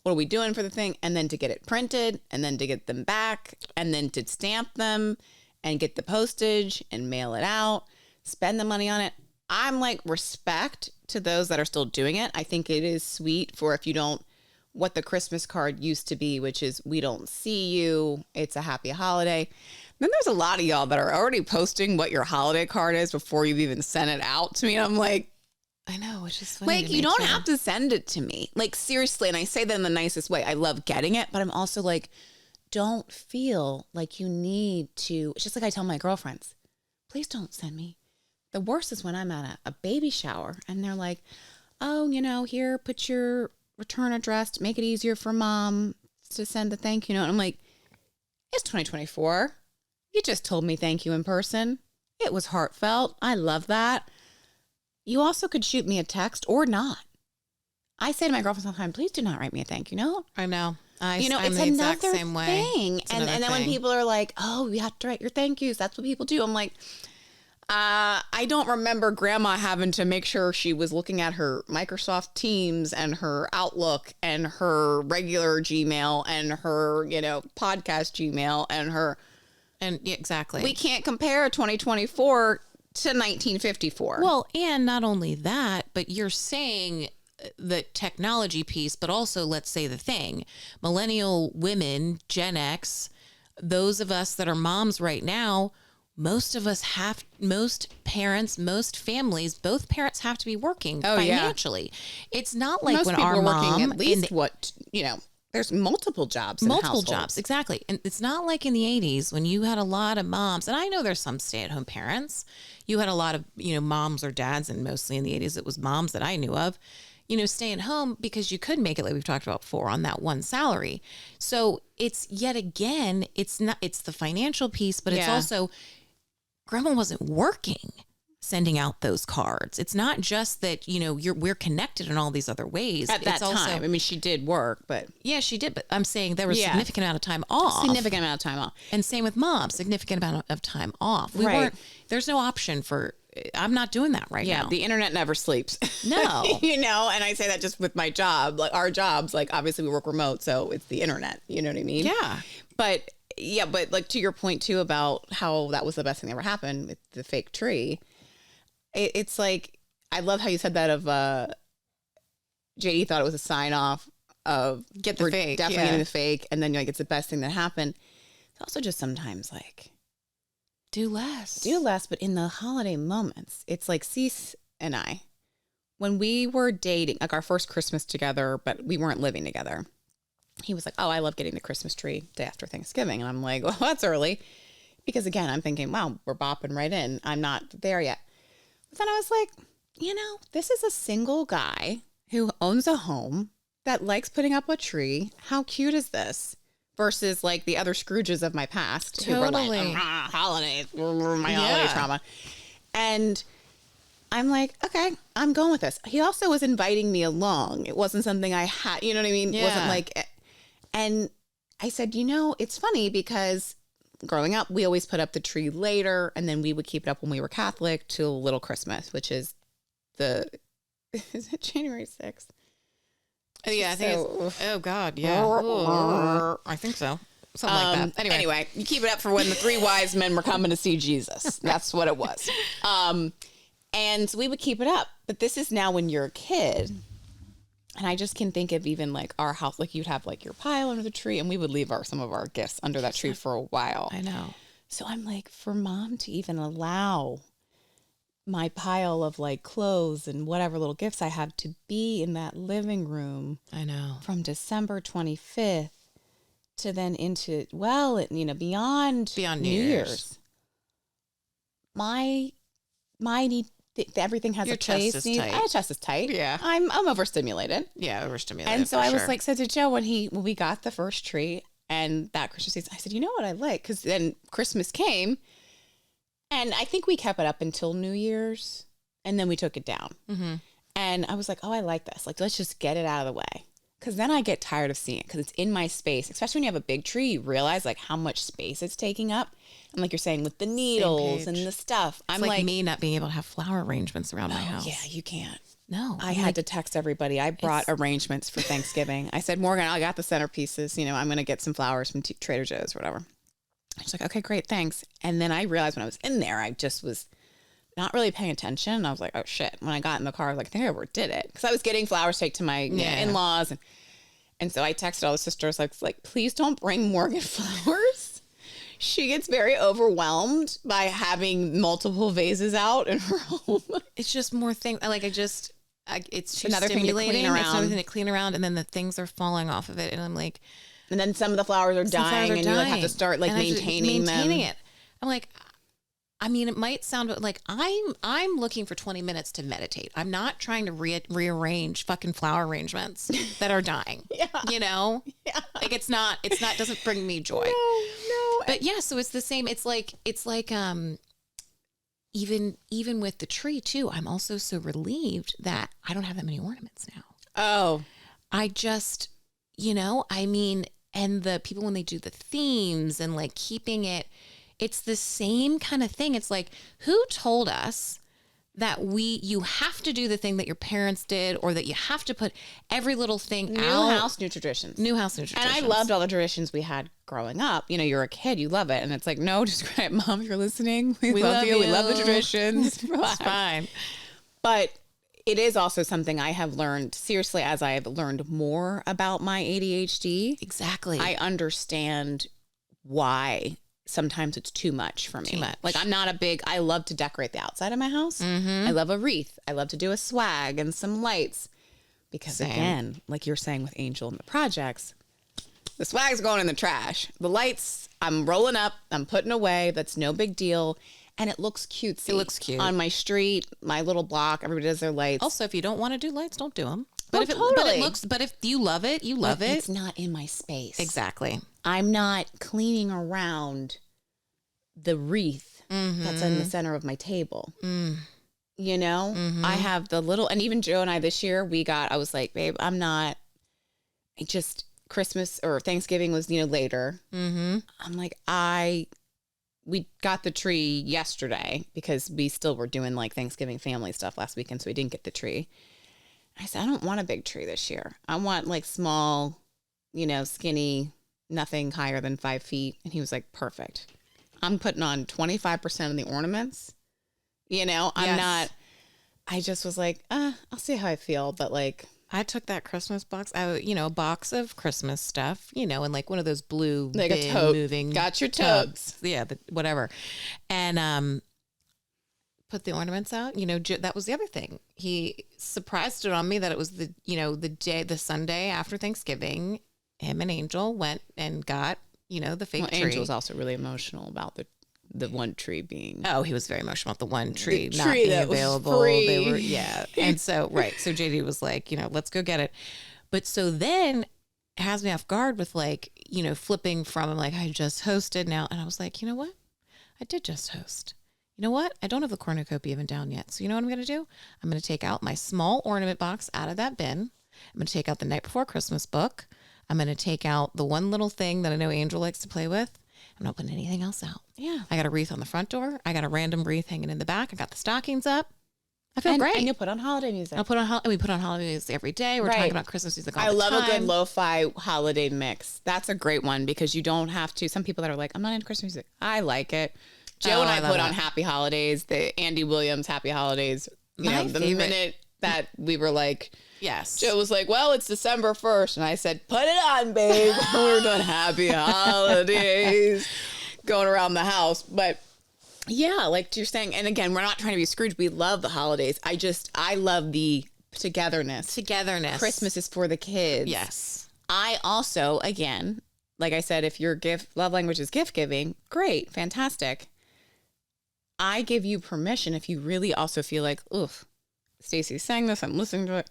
What are we doing for the thing? And then to get it printed, and then to get them back, and then to stamp them and get the postage and mail it out, spend the money on it. I'm like, respect to those that are still doing it. I think it is sweet for if you don't, what the Christmas card used to be, which is we don't see you. It's a happy holiday. Then there's a lot of y'all that are already posting what your holiday card is before you've even sent it out to me. And I'm like, I know, which is funny. Like, you don't have to send it to me. Like, seriously. And I say that in the nicest way. I love getting it, but I'm also like, don't feel like you need to. It's just like I tell my girlfriends, please don't send me. The worst is when I'm at a baby shower and they're like, oh, here, put your return address to make it easier for mom to send the thank you note. And I'm like, it's 2024. You just told me thank you in person. It was heartfelt. I love that. You also could shoot me a text or not. I say to my girlfriend sometimes, please do not write me a thank you note. I know. I'm it's the exact another same way. Thing. And then when people are like, oh, you have to write your thank yous. That's what people do. I'm like, I don't remember grandma having to make sure she was looking at her Microsoft Teams and her Outlook and her regular Gmail and her, podcast Gmail and her. And yeah, exactly. We can't compare 2024 to 1954. Well, and not only that, but you're saying the technology piece, but also let's say the thing, millennial women, Gen X, those of us that are moms right now, most parents, most families, both parents have to be working financially. Yeah. It's not like most when our mom at least there's multiple jobs. Multiple jobs, exactly. And it's not like in the 80s when you had a lot of moms, and I know there's some stay-at-home parents. You had a lot of, moms or dads, and mostly in the 80s it was moms that I knew of. staying home because you could make it, like we've talked about before, on that one salary. So it's yet again, it's the financial piece, but it's also grandma wasn't working sending out those cards. It's not just that, we're connected in all these other ways. At that time. I mean, she did work, but. Yeah, she did. But I'm saying there was a significant amount of time off. Significant amount of time off. And same with mom, significant amount of time off. There's no option for, I'm not doing that right now. Yeah, the internet never sleeps. No. And I say that just with my job, like our jobs, like obviously we work remote, so it's the internet, you know what I mean? Yeah. But like to your point too about how that was the best thing that ever happened with the fake tree. It's like, I love how you said that of JD thought it was a sign off of get the fake. Definitely getting the fake. And then it's the best thing that happened. It's also just sometimes like, do less, but in the holiday moments, it's like Cease and I, when we were dating, like our first Christmas together, but we weren't living together. He was like, oh, I love getting the Christmas tree day after Thanksgiving. And I'm like, well, that's early. Because again, I'm thinking, wow, we're bopping right in. I'm not there yet. But then I was like, this is a single guy who owns a home that likes putting up a tree. How cute is this? Versus like the other Scrooges of my past who were like, holidays, my holiday trauma. And I'm like, okay, I'm going with this. He also was inviting me along. It wasn't something I had, you know what I mean? It wasn't like, and I said, it's funny because growing up, we always put up the tree later, and then we would keep it up when we were Catholic till Little Christmas, which is is it January 6th? Oh, yeah, I think oh God, yeah. Ooh, I think so. Something like that. Anyway, you keep it up for when the three wise men were coming to see Jesus. That's what it was. And so we would keep it up. But this is now when you're a kid. And I just can think of even like our house, like you'd have like your pile under the tree, and we would leave some of our gifts under that tree for a while. I know. So I'm like, for mom to even allow my pile of like clothes and whatever little gifts I have to be in that living room. I know. From December 25th to then into, beyond New Year's. My need, everything has your a place. Chest is tight. My chest is tight. Yeah. I'm overstimulated. Yeah, overstimulated. And so I was like, said to Joe when we got the first tree and that Christmas season, I said, you know what I like? Because then Christmas came. And I think we kept it up until New Year's, and then we took it down. Mm-hmm. And I was like, oh, I like this. Like, let's just get it out of the way. Because then I get tired of seeing it because it's in my space. Especially when you have a big tree, you realize like how much space it's taking up. And like you're saying, with the needles and the stuff. It's like me not being able to have flower arrangements around my house. Yeah, you can't. No. I had to text everybody. I brought arrangements for Thanksgiving. I said, Morgan, I got the centerpieces. I'm going to get some flowers from Trader Joe's or whatever. She's like, okay, great, thanks. And then I realized when I was in there, I just was not really paying attention. And I was like, oh, shit. When I got in the car, I was like, I think I overdid it. Because I was getting flowers to take to my in-laws. And so I texted all the sisters, like, please don't bring Morgan flowers. She gets very overwhelmed by having multiple vases out in her home. It's just more things. It's another thing to clean around. It's another thing to clean around. And then the things are falling off of it. And I'm like... And then some of the flowers are dying, and you have to start like maintaining it. I'm like, I mean, it might sound like I'm looking for 20 minutes to meditate. I'm not trying to rearrange fucking flower arrangements that are dying. Yeah. Like it's not doesn't bring me joy. No. But yeah, so it's the same. It's like even with the tree too. I'm also so relieved that I don't have that many ornaments now. Oh, I just, I mean. And the people, when they do the themes and like keeping it, it's the same kind of thing. It's like, who told us that you have to do the thing that your parents did, or that you have to put every little thing out? New house, new traditions. New house, new traditions. And I loved all the traditions we had growing up. You're a kid, you love it. And it's like, no, just cry, Mom, if you're listening. We love you. We love the traditions. It's fine. But it is also something I have learned seriously as I have learned more about my ADHD. Exactly. I understand why sometimes it's too much for me. Too much. Like I love to decorate the outside of my house. Mm-hmm. I love a wreath. I love to do a swag and some lights. Because again, like you're saying with Angel and the projects, the swag's going in the trash. The lights, I'm rolling up, I'm putting away. That's no big deal. And it looks cutesy. It looks cute. On my street, my little block, everybody does their lights. Also, if you don't want to do lights, don't do them. But totally. but if you love it, you love it. It's not in my space. Exactly. I'm not cleaning around the wreath that's in the center of my table. You know, I have the little, and even Joe and I this year, I was like, babe, Christmas or Thanksgiving was, later. I'm like, we got the tree yesterday because we still were doing like Thanksgiving family stuff last weekend. So we didn't get the tree. I said, I don't want a big tree this year. I want like small, skinny, nothing higher than 5 feet. And he was like, perfect. I'm putting on 25% of the ornaments. I just was like, I'll see how I feel. But like, I took that Christmas box, a box of Christmas stuff, and like one of those blue like bin a tote. moving Got your totes. Yeah, whatever. And put the ornaments out. That was the other thing. He surprised it on me that it was the Sunday after Thanksgiving. Him and Angel went and got, the fake tree. Angel was also really emotional about the one tree being. Oh, he was very emotional about the one tree not tree being that available. Was free. They were, and so So JD was like, let's go get it. But so then it has me off guard with like, flipping from like I just hosted now, and I was like, you know what? I did just host. You know what? I don't have the cornucopia even down yet. So you know what I'm going to do? I'm going to take out my small ornament box out of that bin. I'm going to take out the Night Before Christmas book. I'm going to take out the one little thing that I know Angel likes to play with. I'm not putting anything else out. Yeah. I got a wreath on the front door. I got a random wreath hanging in the back. I got the stockings up. I feel great. And you'll put on holiday music. We put on holiday music every day. We're talking about Christmas music all the time. I love a good lo-fi holiday mix. That's a great one because you don't have to. Some people that are like, I'm not into Christmas music. I like it. Joe and I put on Happy Holidays, the Andy Williams Happy Holidays. The minute that we were like, yes. Joe was like, well, it's December 1st. And I said, put it on, babe. We're doing Happy Holidays going around the house. But yeah, like you're saying, and again, we're not trying to be Scrooge. We love the holidays. I love the togetherness. Christmas is for the kids. Yes. I also, again, like I said, if your love language is gift giving, great, fantastic. I give you permission if you really also feel like, oof, Stacey's saying this, I'm listening to it.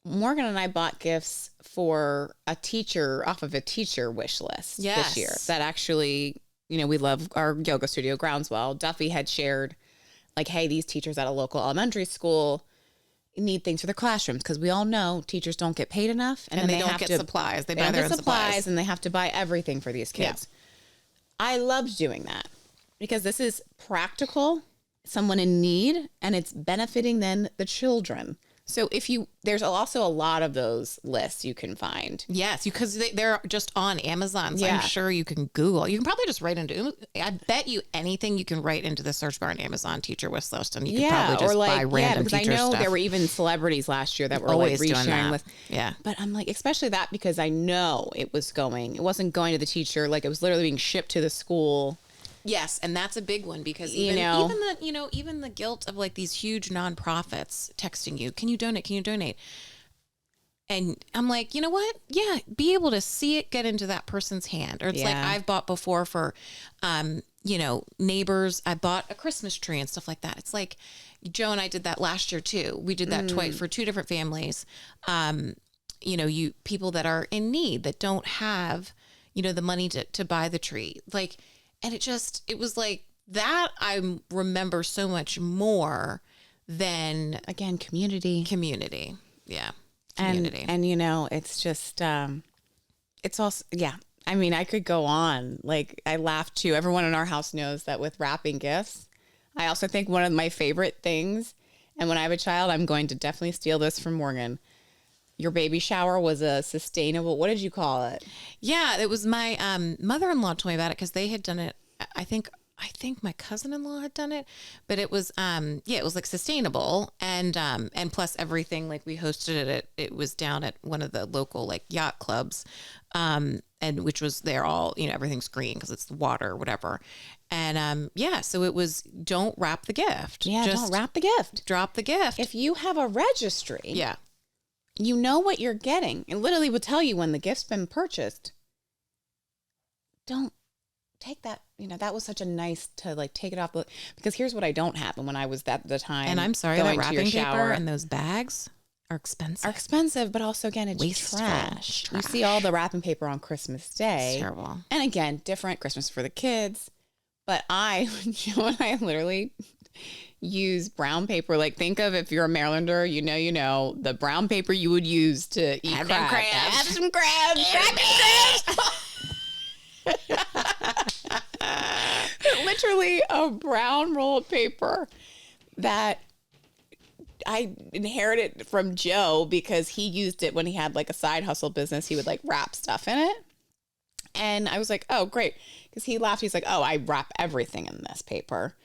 Morgan and I bought gifts for a teacher off of a teacher wish list this year. That actually, we love our yoga studio, Groundswell. Duffy had shared like, hey, these teachers at a local elementary school need things for their classrooms because we all know teachers don't get paid enough. And they don't get supplies. They buy their own supplies. And they have to buy everything for these kids. Yeah. I loved doing that because this is practical, someone in need, and it's benefiting then the children. So there's also a lot of those lists you can find. Yes, because they're just on Amazon. So Yeah. I'm sure you can Google. You can probably just write into, I bet you anything you can write into the search bar on Amazon teacher wish list, and you can probably just buy random because teacher I know stuff. there were even celebrities last year that were Always like doing resharing that. with. Yeah. But I'm like, especially that because I know it wasn't going to the teacher. Like it was literally being shipped to the school. Yes, and that's a big one because even the guilt of like these huge nonprofits texting you, can you donate? Can you donate? And I'm like, you know what? Yeah, be able to see it get into that person's hand. Or it's like I've bought before for, neighbors. I bought a Christmas tree and stuff like that. It's like Joe and I did that last year too. We did that twice for 2 different families. People that are in need that don't have, the money to buy the tree. Like. And it was like that I remember so much more than, again, community. Yeah. Community. And it's just, it's also, yeah. I mean, I could go on. Like I laugh too. Everyone in our house knows that with wrapping gifts, I also think one of my favorite things, and when I have a child, I'm going to definitely steal this from Morgan. Your baby shower was a sustainable, what did you call it? Yeah, it was my mother-in-law told me about it because they had done it. I think my cousin-in-law had done it, but it was it was like sustainable and plus everything, like we hosted it. It was down at one of the local like yacht clubs, and which was they're all everything's green because it's the water or whatever. And so it was don't wrap the gift. Yeah, just don't wrap the gift. Drop the gift. If you have a registry. Yeah. You know what you're getting. It literally will tell you when the gift's been purchased. Don't take that. That was such a nice to like take it off because here's what I don't have. And when I was at the time, and I'm sorry, that wrapping paper and those bags. are expensive. Are expensive, but also, again, it's Wasteful. trash. You see all the wrapping paper on Christmas Day. It's terrible. And again, different Christmas for the kids. But Joe and I literally use brown paper. Like, think of, if you're a Marylander, you know, the brown paper you would use to eat Have crabs. crabs. Have some crabs. Literally a brown roll of paper that I inherited from Joe because he used it when he had like a side hustle business. He would like wrap stuff in it. And I was like, oh, great. Because he laughed. He's like, oh, I wrap everything in this paper.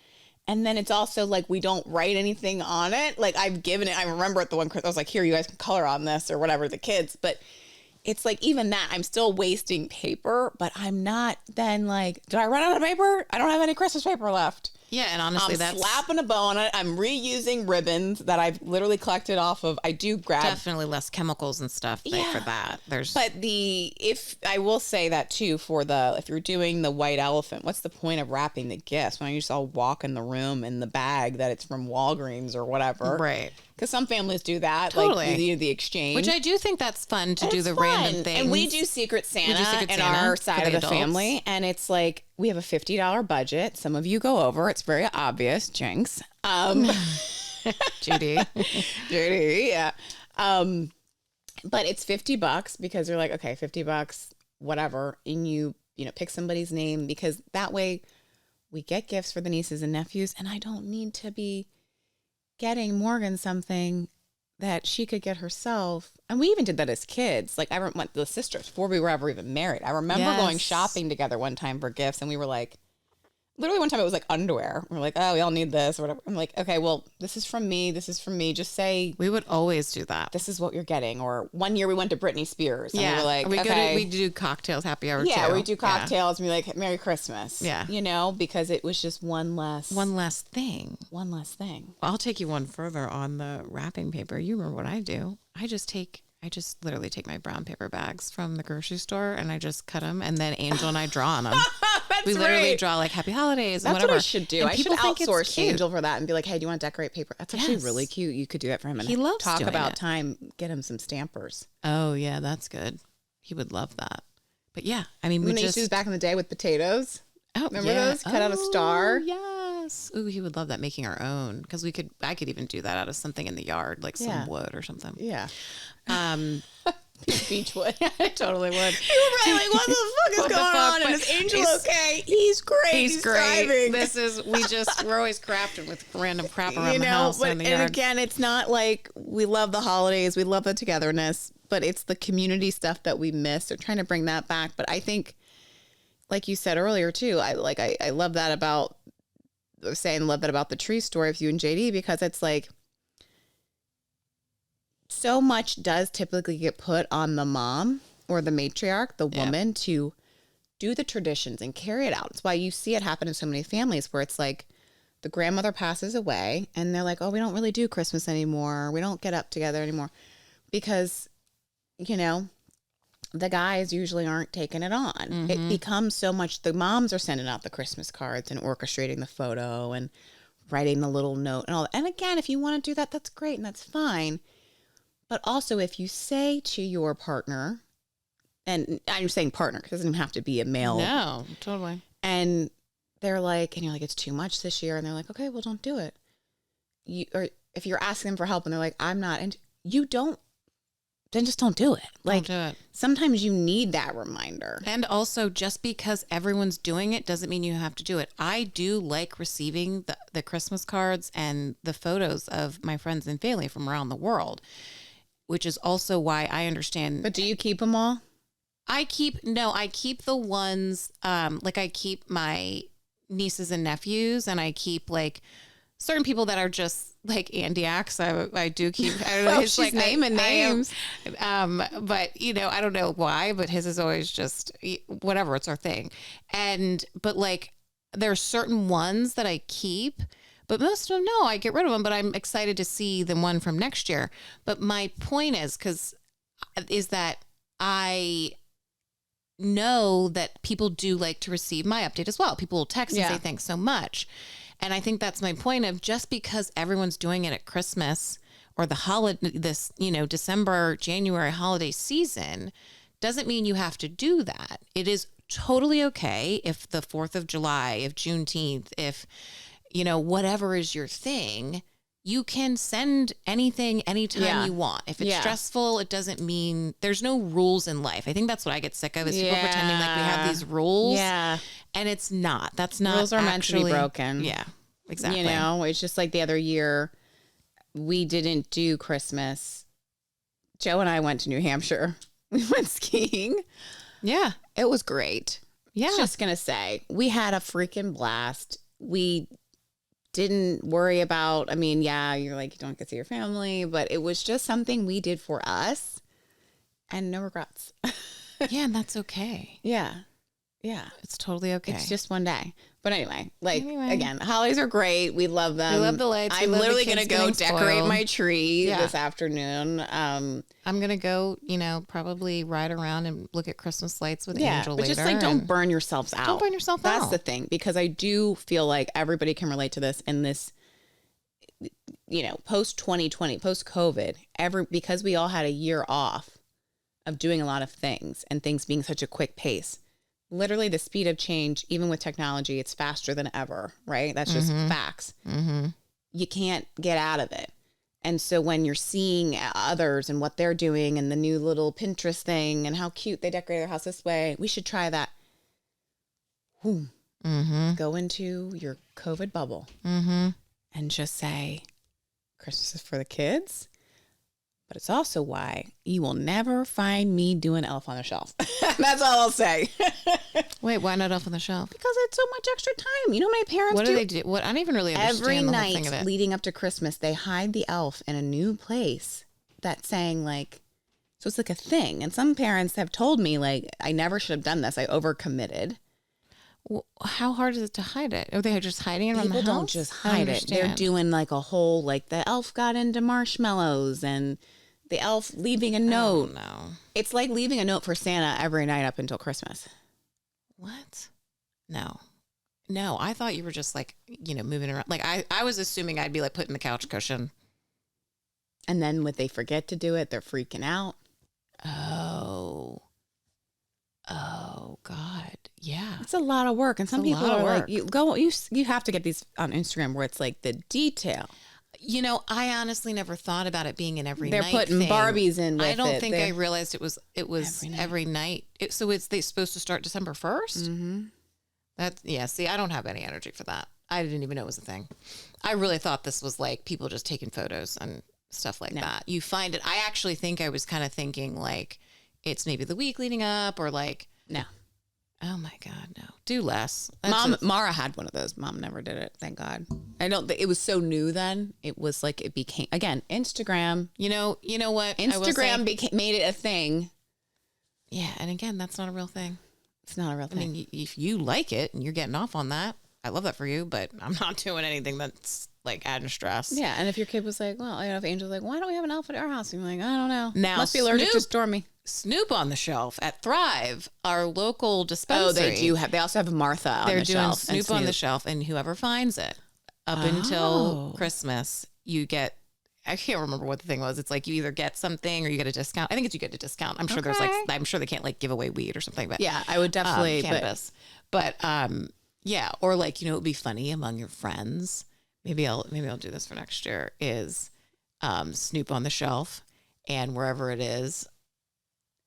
And then it's also like, we don't write anything on it. Like, I've given it. I remember at the one, I was like, here, you guys can color on this or whatever, the kids. But it's like, even that, I'm still wasting paper, but I'm not then like, did I run out of paper? I don't have any Christmas paper left. Yeah, and honestly, I'm slapping a bow on it. I'm reusing ribbons that I've literally collected off of. I do grab definitely less chemicals and stuff for that. But if I will say that too, if you're doing the white elephant, what's the point of wrapping the gifts? Why don't you just all walk in the room in the bag that it's from Walgreens or whatever? Right. Because some families do that, totally. Like the exchange. Which I do think that's fun to do the random things. And we do Secret Santa in our side of the family. And it's like, we have a $50 budget. Some of you go over. It's very obvious. Jinx. Judy, yeah. But it's $50 because you're like, okay, $50, whatever. And you pick somebody's name, because that way we get gifts for the nieces and nephews. And I don't need to be getting Morgan something that she could get herself. And we even did that as kids. Like, I went the sisters before we were ever even married. I remember going shopping together one time for gifts, and we were like, literally one time it was like underwear. We were like, oh, we all need this or whatever. I'm like, okay, well, this is from me. This is from me. Just say. We would always do that. This is what you're getting. Or one year we went to Britney Spears. And we were like, we do cocktails, happy hour too. Yeah, we do cocktails and be like, Merry Christmas. Yeah. Because it was just one less thing. One less thing. I'll take you one further on the wrapping paper. You remember what I do. I just literally take my brown paper bags from the grocery store and I just cut them, and then Angel and I draw on them. We literally draw like happy holidays and whatever. That's what I should do. I should outsource Angel for that and be like, hey, do you want to decorate paper? That's actually really cute. You could do that for him. And he loves talk doing about it. time. Get him some stampers. Oh yeah, that's good. He would love that. But yeah, I mean, we used to back in the day with potatoes. Oh, remember those? Cut out a star. Yes. Ooh, he would love that, making our own, because I could even do that out of something in the yard, like some wood or something. Yeah. Beechwood. I totally would. You were probably like, what the fuck is going on? And is Angel okay? He's great. He's great. Thriving. We're always crafting with random crap around the house and the yard. And again, it's not like we love the holidays, we love the togetherness, but it's the community stuff that we miss. They're trying to bring that back. But I think, like you said earlier too, I love that about the tree story with you and JD, because it's like, so much does typically get put on the mom or the matriarch, the woman, to do the traditions and carry it out. It's why you see it happen in so many families where it's like the grandmother passes away and they're like, oh, we don't really do Christmas anymore. We don't get up together anymore, because, the guys usually aren't taking it on. Mm-hmm. It becomes so much. The moms are sending out the Christmas cards and orchestrating the photo and writing the little note and all that. And again, if you want to do that, that's great and that's fine. But also, if you say to your partner, and I'm saying partner, because it doesn't even have to be a male. No, totally. And they're like, it's too much this year. And they're like, okay, well, don't do it. Or if you're asking them for help and they're like, I'm not, and you don't, then just don't do it. Like, don't do it. Sometimes you need that reminder. And also, just because everyone's doing it doesn't mean you have to do it. I do like receiving the Christmas cards and the photos of my friends and family from around the world, which is also why I understand. But do you keep them all? I keep the ones, like I keep my nieces and nephews, and I keep like certain people that are just like Andiacs. I do keep, I don't know. She's like naming names. But I don't know why, but his is always just whatever. It's our thing. But like there are certain ones that I keep, but most of them, no, I get rid of them, but I'm excited to see the one from next year. But my point is that I know that people do like to receive my update as well. People will text and say, thanks so much. And I think that's my point of, just because everyone's doing it at Christmas or the holiday, this, December, January holiday season doesn't mean you have to do that. It is totally okay if the 4th of July, if Juneteenth, if, whatever is your thing, you can send anything anytime you want. If it's stressful, it doesn't mean there's no rules in life. I think that's what I get sick of is people pretending like we have these rules. Yeah. And it's not. That's not rules are meant to be broken. Yeah, exactly. It's just like the other year we didn't do Christmas. Joe and I went to New Hampshire. We went skiing. Yeah. It was great. Yeah. Just going to say, we had a freaking blast. We didn't worry about, you're like, you don't get to see your family, but it was just something we did for us and no regrets. Yeah, and that's okay. Yeah. Yeah. It's totally okay. It's just one day. But anyway, again, holidays are great. We love them. We love the lights. I'm literally going to go decorate my tree this afternoon. I'm going to go, probably ride around and look at Christmas lights with Angel later. But just don't burn yourselves out. Don't burn yourself out. That's the thing, because I do feel like everybody can relate to this in this, post 2020, post COVID, because we all had a year off of doing a lot of things and things being such a quick pace. Literally the speed of change, even with technology, it's faster than ever, right? That's just facts. Mm-hmm. You can't get out of it. And so when you're seeing others and what they're doing and the new little Pinterest thing and how cute they decorate their house this way, we should try that. Go into your COVID bubble and just say, Christmas is for the kids. But it's also why you will never find me doing Elf on the Shelf. That's all I'll say. Wait, why not Elf on the Shelf? Because it's so much extra time. You know, my parents What do they do? What I don't even really understand every the whole thing of night it. leading up to Christmas, they hide the elf in a new place that's saying so it's like a thing. And some parents have told me I never should have done this. I overcommitted. Well, how hard is it to hide it? Are they just hiding it around the house? People don't just hide it. They're doing a whole, the elf got into marshmallows and the elf leaving a note. Oh, no. It's like leaving a note for Santa every night up until Christmas. What? No, I thought you were just moving around. I was assuming I'd be putting the couch cushion. And then when they forget to do it, they're freaking out. Oh God. Yeah. It's a lot of work. And some people are you have to get these on Instagram where it's the detail. I honestly never thought about it being an every They're night putting thing. Barbies in with it. I don't think I realized it was every night. So they supposed to start December 1st? Mm-hmm. See, I don't have any energy for that. I didn't even know it was a thing. I really thought this was people just taking photos and stuff like that. You find it. I actually think I was kind of thinking it's maybe the week leading up or no. Oh my God, no. Do less. Mara had one of those. Mom never did it. Thank God. I don't think it was so new then. It was it became, again, Instagram. You know what? Instagram made it a thing. Yeah. And again, that's not a real thing. It's not a real thing. I mean, if you like it and you're getting off on that, I love that for you, but I'm not doing anything that's adding stress. Yeah. And if your kid was if Angel's why don't we have an elf at our house? And you're I don't know. Now, must be allergic to Stormy. Snoop on the Shelf at Thrive, our local dispensary. Oh, they do have. They also have Martha on the shelf. They're doing Snoop on the Shelf, and whoever finds it up until Christmas, you get. I can't remember what the thing was. It's you either get something or you get a discount. I think it's you get a discount. I'm sure there's I'm sure they can't give away weed or something. But yeah, I would definitely cannabis. But yeah, or it would be funny among your friends. Maybe I'll do this for next year. Is Snoop on the Shelf, and wherever it is.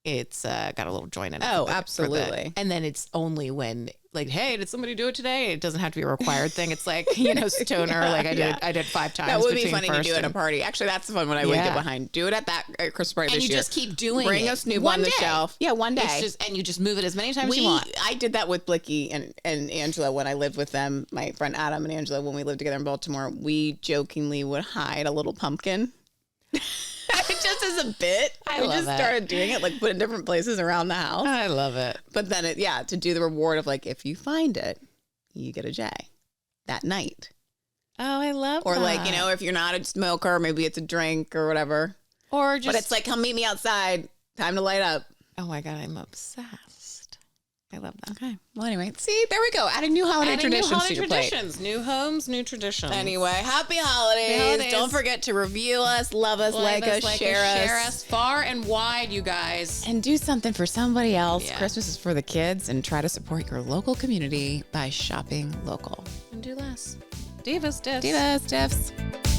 It's got a little joint in it. Oh, absolutely. And then it's only when hey, did somebody do it today? It doesn't have to be a required thing. It's stoner. I did 5 times. That would be funny to do at a party. Actually, that's the fun one I would get behind. Do it at that Christmas party this year. And you just keep doing Bring a Snoop on the shelf. Yeah, one day. And you just move it as many times as you want. I did that with Blicky and Angela when I lived with them. My friend Adam and Angela, when we lived together in Baltimore, we jokingly would hide a little pumpkin. Just as a bit. We just started doing it, put in different places around the house. I love it. But then to do the reward of if you find it, you get a J that night. Oh, I love or that. If you're not a smoker, maybe it's a drink or whatever. Or just. But it's come meet me outside. Time to light up. Oh my God, I'm obsessed. I love that. Okay. Well, anyway, see, there we go. Adding new holiday traditions to your plate. New homes, new traditions. Anyway, happy holidays. Don't forget to review us, love us, like us, share us far and wide, you guys. And do something for somebody else. Yeah. Christmas is for the kids, and try to support your local community by shopping local. And do less. Divas, diffs. Divas, diffs.